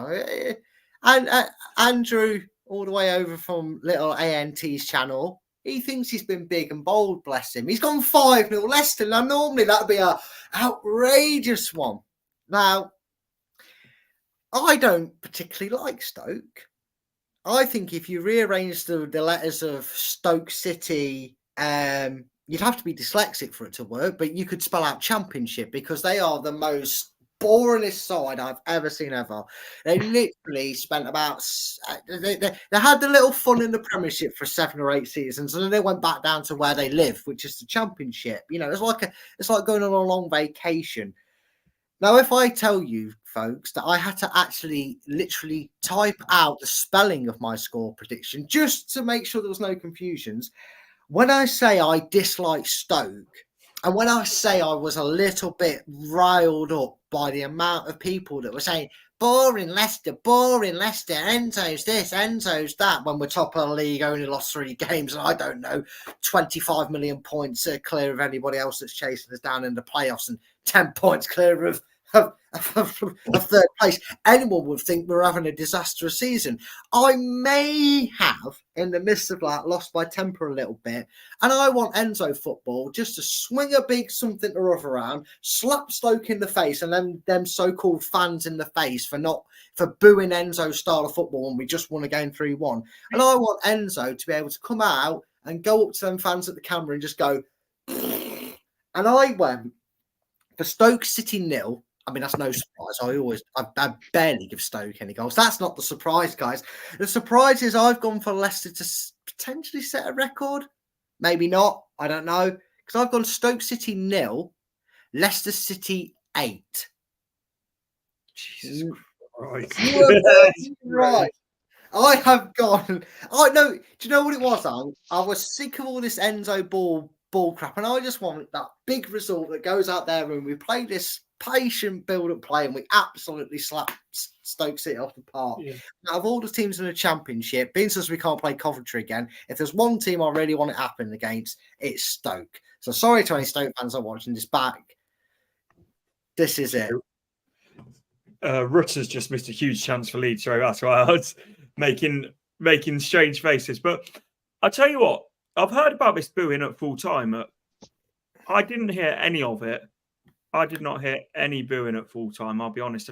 And Andrew, all the way over from little ANT's channel, he thinks he's been big and bold. Bless him. He's gone 5-0 Leicester. Now, normally that'd be a outrageous one. Now, I don't particularly like Stoke. I think if you rearrange the letters of Stoke City, you'd have to be dyslexic for it to work, but you could spell out Championship because they are the most boringest side I've ever seen ever. They literally spent about they had the little fun in the Premiership for 7 or 8 seasons, and then they went back down to where they live, which is the Championship. You know, it's like going on a long vacation. Now, if I tell you, folks, that I had to actually literally type out the spelling of my score prediction just to make sure there was no confusions. When I say I dislike Stoke, and when I say I was a little bit riled up by the amount of people that were saying, boring Leicester, Enzo's this, Enzo's that, when we're top of the league, only lost 3 games, and I don't know, 25 million points clear of anybody else that's chasing us down in the playoffs, and 10 points clear of third place. Anyone would think we're having a disastrous season. I may have, in the midst of that, lost my temper a little bit, and I want Enzo football just to swing a big something or other around, slap Stoke in the face, and then them so-called fans in the face for booing Enzo's style of football when we just won a game 3-1. And I want Enzo to be able to come out and go up to them fans at the camera and just go. And I went for Stoke City 0. I mean, that's no surprise. I barely give Stoke any goals. That's not the surprise, guys. The surprise is I've gone for Leicester to potentially set a record. Maybe not. I don't know. Because I've gone Stoke City 0, Leicester City 8. Jesus Christ. Right. I have gone. I know. Do you know what it was, Al? I was sick of all this Enzo ball bull crap. And I just want that big result that goes out there and we play this patient build-up play and we absolutely slap Stoke City off the park. Yeah. Out of all the teams in the Championship, being since we can't play Coventry again, if there's one team I really want it to happen against, it's Stoke. So sorry to any Stoke fans that are watching this back. This is it. Rutter's just missed a huge chance for Leeds, so that's why I was making strange faces. But I tell you what, I've heard about this booing at full time. I didn't hear any of it. I did not hear any booing at full time. I'll be honest.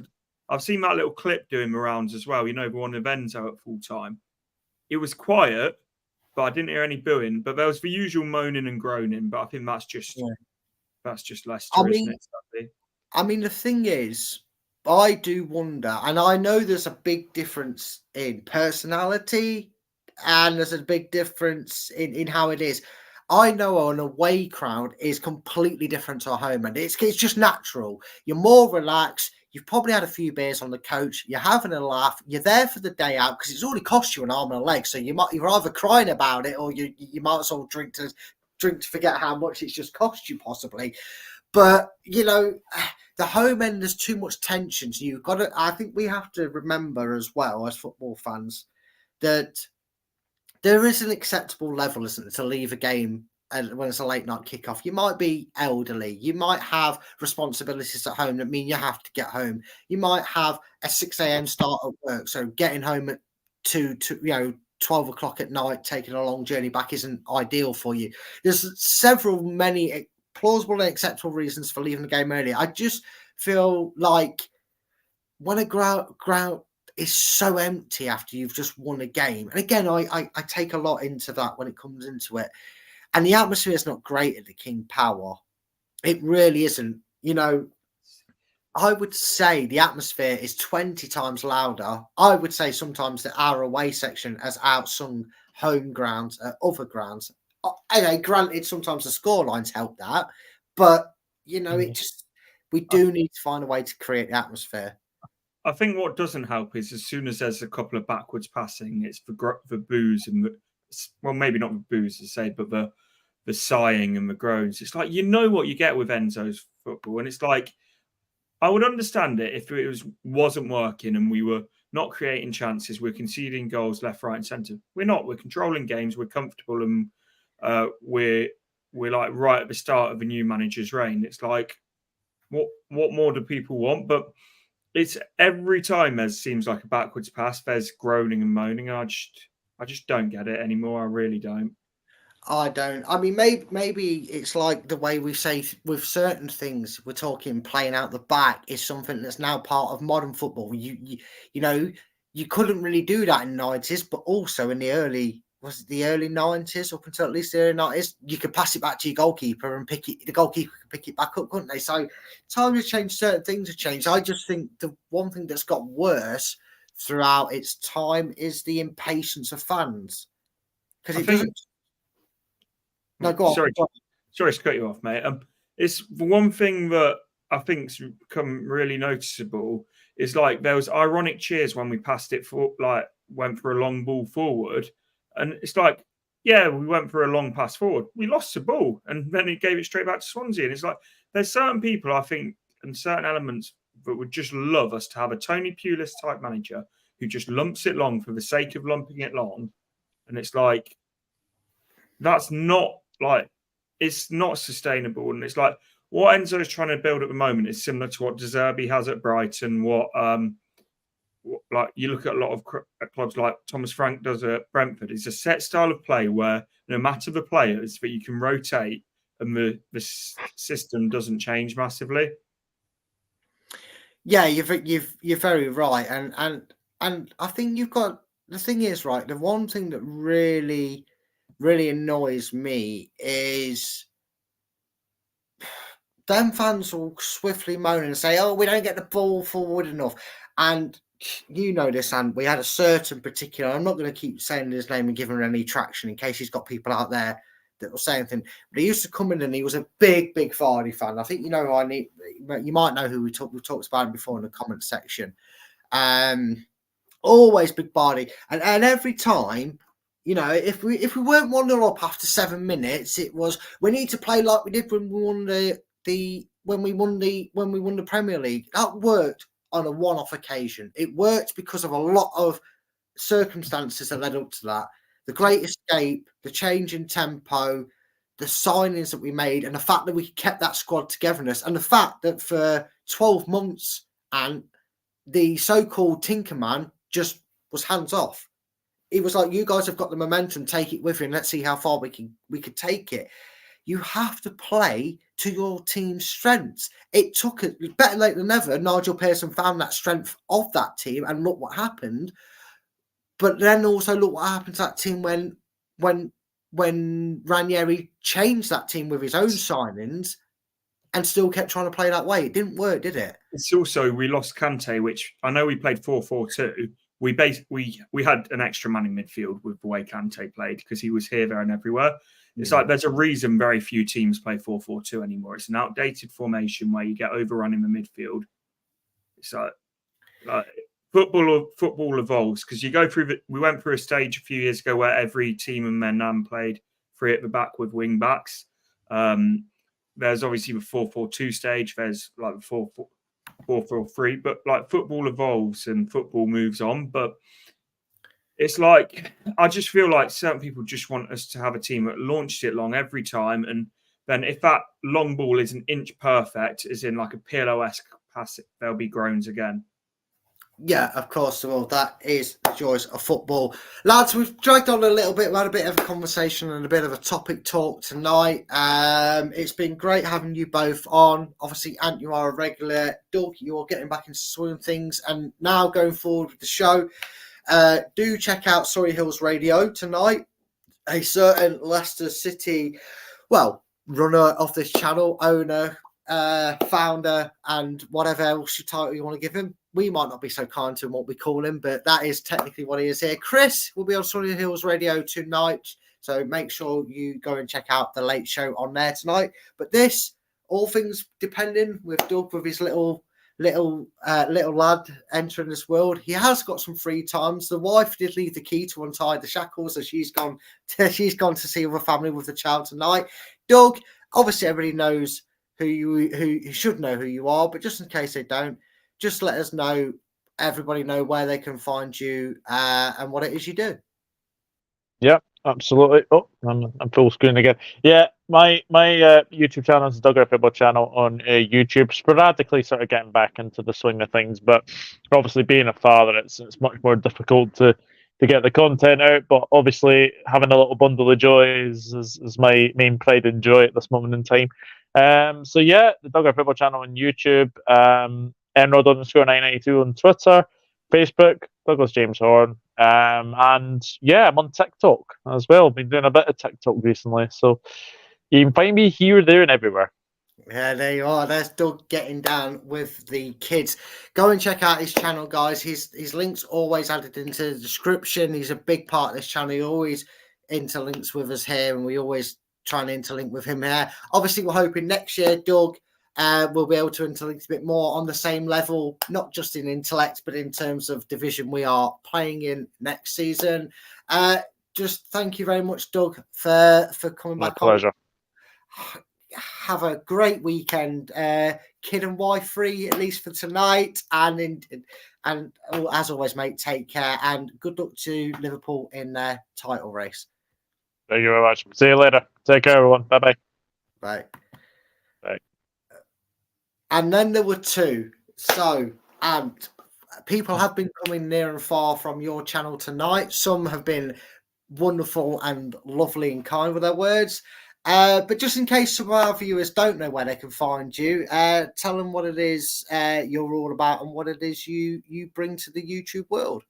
I've seen that little clip doing the rounds as well. You know, the one of Enzo at full time. It was quiet, but I didn't hear any booing. But there was the usual moaning and groaning. But I think that's just Leicester, isn't it? Sadly? I mean, the thing is, I do wonder, and I know there's a big difference in personality and there's a big difference in how it is. I know an away crowd is completely different to a home end. It's just natural. You're more relaxed. You've probably had a few beers on the coach. You're having a laugh. You're there for the day out because it's already cost you an arm and a leg. So you're either crying about it or you might as well drink to forget how much it's just cost you possibly. But, you know, the home end, there's too much tension. So you've got to, I think we have to remember as well as football fans that there is an acceptable level, isn't it, to leave a game when it's a late night kickoff. You might be elderly. You might have responsibilities at home that mean you have to get home. You might have a 6 a.m. start at work. So getting home at 12 o'clock at night, taking a long journey back isn't ideal for you. There's many plausible and acceptable reasons for leaving the game early. I just feel like when a ground is so empty after you've just won a game, and again, I take a lot into that when it comes into it, and the atmosphere is not great at the King Power. It really isn't. You know, I would say the atmosphere is 20 times louder. I would say sometimes that our away section has outsung home grounds at other grounds. Anyway, granted, sometimes the scorelines help that, but you know, we do need to find a way to create the atmosphere. I think what doesn't help is as soon as there's a couple of backwards passing, it's the boos and maybe not the boos to say, but the sighing and the groans. It's like, you know what you get with Enzo's football, and it's like I would understand it if it wasn't working and we were not creating chances, we're conceding goals left, right, and centre. We're not. We're controlling games. We're comfortable and. We're like right at the start of a new manager's reign. It's like, what more do people want? But it's every time there seems like a backwards pass, there's groaning and moaning. I just don't get it anymore. I really don't. I don't. I mean, maybe it's like the way we say with certain things. We're talking playing out the back is something that's now part of modern football. You know, you couldn't really do that in the 90s, but also in the early 90s, up until at least the early 90s, you could pass it back to your goalkeeper and the goalkeeper could pick it back up, couldn't they? So time has changed, certain things have changed. I just think the one thing that's got worse throughout its time is the impatience of fans. Because it doesn't... No, go on. Sorry to cut you off, mate. It's one thing that I think's become really noticeable is like there was ironic cheers when we passed it went for a long ball forward. And it's like, yeah, we went for a long pass forward. We lost the ball and then he gave it straight back to Swansea. And it's like, there's certain people, I think, and certain elements that would just love us to have a Tony Pulis type manager who just lumps it long for the sake of lumping it long. And it's like, that's not like, it's not sustainable. And it's like, what Enzo is trying to build at the moment is similar to what De Zerbi has at Brighton, like you look at a lot of clubs like Thomas Frank does at Brentford. It's a set style of play where no matter the players, that you can rotate and the system doesn't change massively. Yeah, you're very right, and I think you've got the thing is right. The one thing that really annoys me is them fans will swiftly moan and say, "Oh, we don't get the ball forward enough," and you know this, and we had a certain particular, I'm not going to keep saying his name and giving him any traction in case he's got people out there that will say anything, but he used to come in and he was a big Vardy fan. I think you know you might know who we talked about him before in the comment section. Always big Vardy, and every time You know, if we weren't 1-0 up after 7 minutes, it was we need to play like we did when we won the Premier League. That worked on a one-off occasion. It worked because of a lot of circumstances that led up to that. The Great Escape, the change in tempo, the signings that we made, and the fact that we kept that squad togetherness, and the fact that for 12 months and the so-called Tinkerman just was hands off. It was like, you guys have got the momentum, take it with you, and let's see how far we could take it. You have to play to your team's strengths. It took it better late than never. Nigel Pearson found that strength of that team, and look what happened. But then also look what happened to that team when Ranieri changed that team with his own signings and still kept trying to play that way. It didn't work, did it? It's also, we lost Kante, which I know we played 4-4-2. We had an extra man in midfield with the way Kante played because he was here, there, and everywhere. It's like there's a reason very few teams play 4-4-2 anymore. It's an outdated formation where you get overrun in the midfield. It's like football evolves because you go through. We went through a stage a few years ago where every team in Menam played three at the back with wing backs. There's obviously the 4-4-2 stage. There's like the 4-4-3. But like football evolves and football moves on. But it's like I just feel like certain people just want us to have a team that launches it long every time, and then if that long ball is an inch perfect, as in like a Pirlo-esque pass, there'll be groans again. Yeah, of course. Well, that is the joys of football. Lads, we've dragged on a little bit. We had a bit of a conversation and a bit of a topic talk tonight. It's been great having you both on. Obviously, Ant, you are a regular. Doug, you're getting back into swing things. And now going forward with the show, do check out Surrey Hills Radio tonight. A certain Leicester City, runner of this channel, owner, founder, and whatever else title you want to give him. We might not be so kind to him what we call him, but that is technically what he is here. Chris will be on Surrey Hills Radio tonight, so make sure you go and check out the late show on there tonight. But this, all things depending, with Doug with his little lad entering this world, he has got some free times. The wife did leave the key to untie the shackles, so she's gone to see other family with the child tonight. Doug, obviously everybody knows who you should know who you are, but just in case they don't, just let us know, everybody know where they can find you and what it is you do. Yeah, absolutely. Oh, I'm full screen again. Yeah, my YouTube channel is the Duggar Football channel on YouTube. Sporadically sort of getting back into the swing of things, but obviously being a father, it's much more difficult to get the content out. But obviously having a little bundle of joy is my main pride and joy at this moment in time. So yeah, the Duggar Football channel on YouTube. Enrod_992 on Twitter, Facebook, Douglas James Horn. And yeah, I'm on TikTok as well. Been doing a bit of TikTok recently. So you can find me here, there, and everywhere. Yeah, there you are. There's Doug getting down with the kids. Go and check out his channel, guys. His links always added into the description. He's a big part of this channel. He always interlinks with us here, and we always try and interlink with him here. Obviously, we're hoping next year, Doug, we'll be able to interlink a bit more on the same level, not just in intellect, but in terms of division we are playing in next season. Just thank you very much, Doug, for coming back on. My pleasure. Have a great weekend, kid and wife free, at least for tonight. And as always, mate, take care and good luck to Liverpool in their title race. Thank you very much. See you later. Take care, everyone. Bye-bye. Bye. Bye. And then there were two. So, and people have been coming near and far from your channel tonight. Some have been wonderful and lovely and kind with their words. But just in case some of our viewers don't know where they can find you, tell them what it is you're all about and what it is you bring to the YouTube world.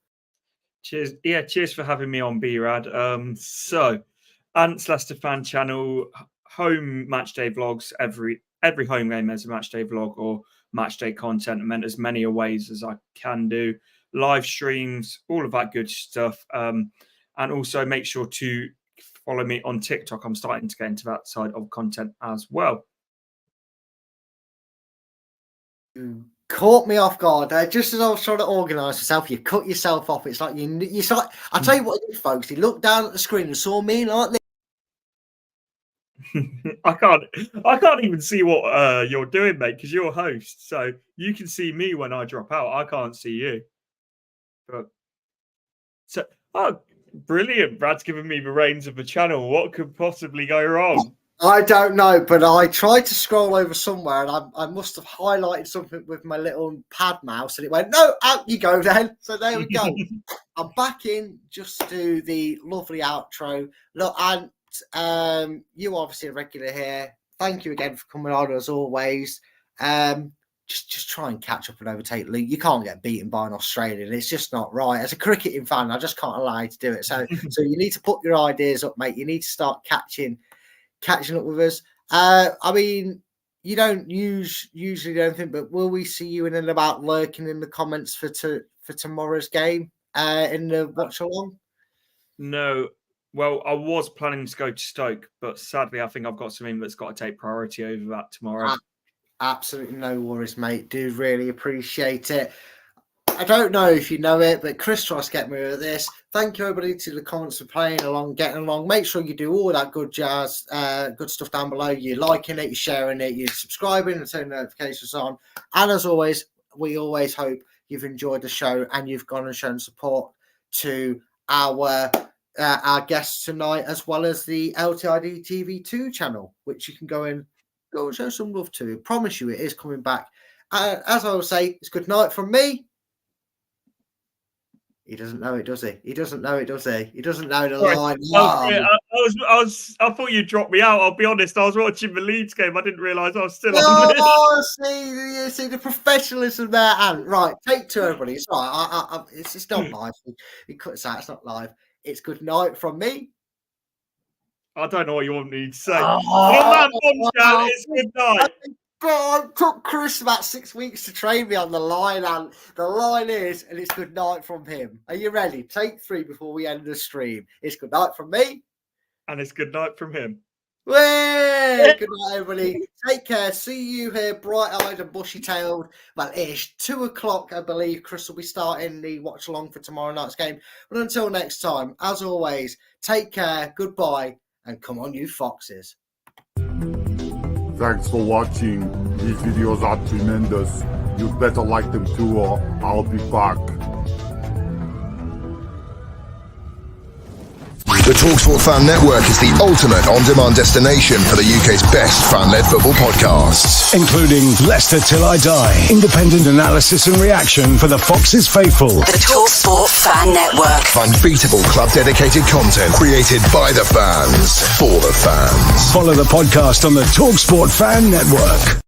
Cheers. Yeah, cheers for having me on, B-Rad. So, Ant's Leicester fan channel, home match day vlogs. Every home game has a match day vlog or match day content. I meant as many ways as I can do. Live streams, all of that good stuff. And also make sure to follow me on TikTok. I'm starting to get into that side of content as well. caught me off guard. Just as I was trying to organise myself, you cut yourself off. It's like you like. I'll tell you what, I did, folks. He looked down at the screen and saw me like this. I can't even see what you're doing, mate, because you're a host. So you can see me when I drop out. I can't see you. But brilliant. Brad's given me the reins of the channel. What could possibly go wrong? I don't know, but I tried to scroll over somewhere and I must have highlighted something with my little pad mouse and it went, no, out you go then. So there we go. I'm back in just to do the lovely outro. Look, and you obviously a regular here. Thank you again for coming on as always. Just try and catch up and overtake Luke. You can't get beaten by an Australian. It's just not right. As a cricketing fan, I just can't allow you to do it. So you need to put your ideas up, mate. You need to start catching up with us. I mean, you don't usually do anything, but will we see you in and about lurking in the comments for tomorrow's game in the watch along? No. Well, I was planning to go to Stoke, but sadly, I think I've got something that's got to take priority over that tomorrow. Absolutely no worries, mate. Do really appreciate it. I don't know if you know it, but Chris tries to get me with this. Thank you, everybody, to the comments for playing along, getting along. Make sure you do all that good jazz, good stuff down below. You're liking it, you're sharing it, you're subscribing and turning notifications on. And as always, we always hope you've enjoyed the show and you've gone and shown support to our guests tonight, as well as the LTID TV2 channel, which you can go and show some love to. I promise you, it is coming back. As I will say, it's good night from me. He doesn't know it, does he? He doesn't know it, does he? He doesn't know the line. I thought you dropped me out. I'll be honest. I was watching the Leeds game. I didn't realise I was still on this. See the professionalism there. And right, take two, everybody. It's all right. It's not live. He cuts out. It's not live. It's good night from me. I don't know what you want me to say. It's good night. God, it took Chris about 6 weeks to train me on the line, and the line is, and it's good night from him. Are you ready? Take three before we end the stream. It's good night from me. And it's good night from him. Way! Good night, everybody. Take care. See you here, bright-eyed and bushy-tailed. Well, ish. 2 o'clock, I believe. Chris will be starting the watch-along for tomorrow night's game. But until next time, as always, take care, goodbye, and come on, you foxes. Thanks for watching. These videos are tremendous. You better like them too, or I'll be back. The TalkSport Fan Network is the ultimate on-demand destination for the UK's best fan-led football podcasts, including Leicester Till I Die, independent analysis and reaction for the Foxes faithful. The TalkSport Fan Network, unbeatable club-dedicated content created by the fans for the fans. Follow the podcast on the TalkSport Fan Network.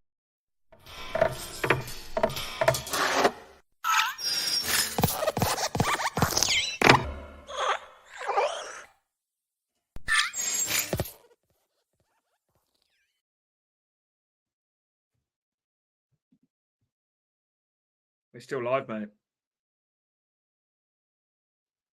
We're still live, mate.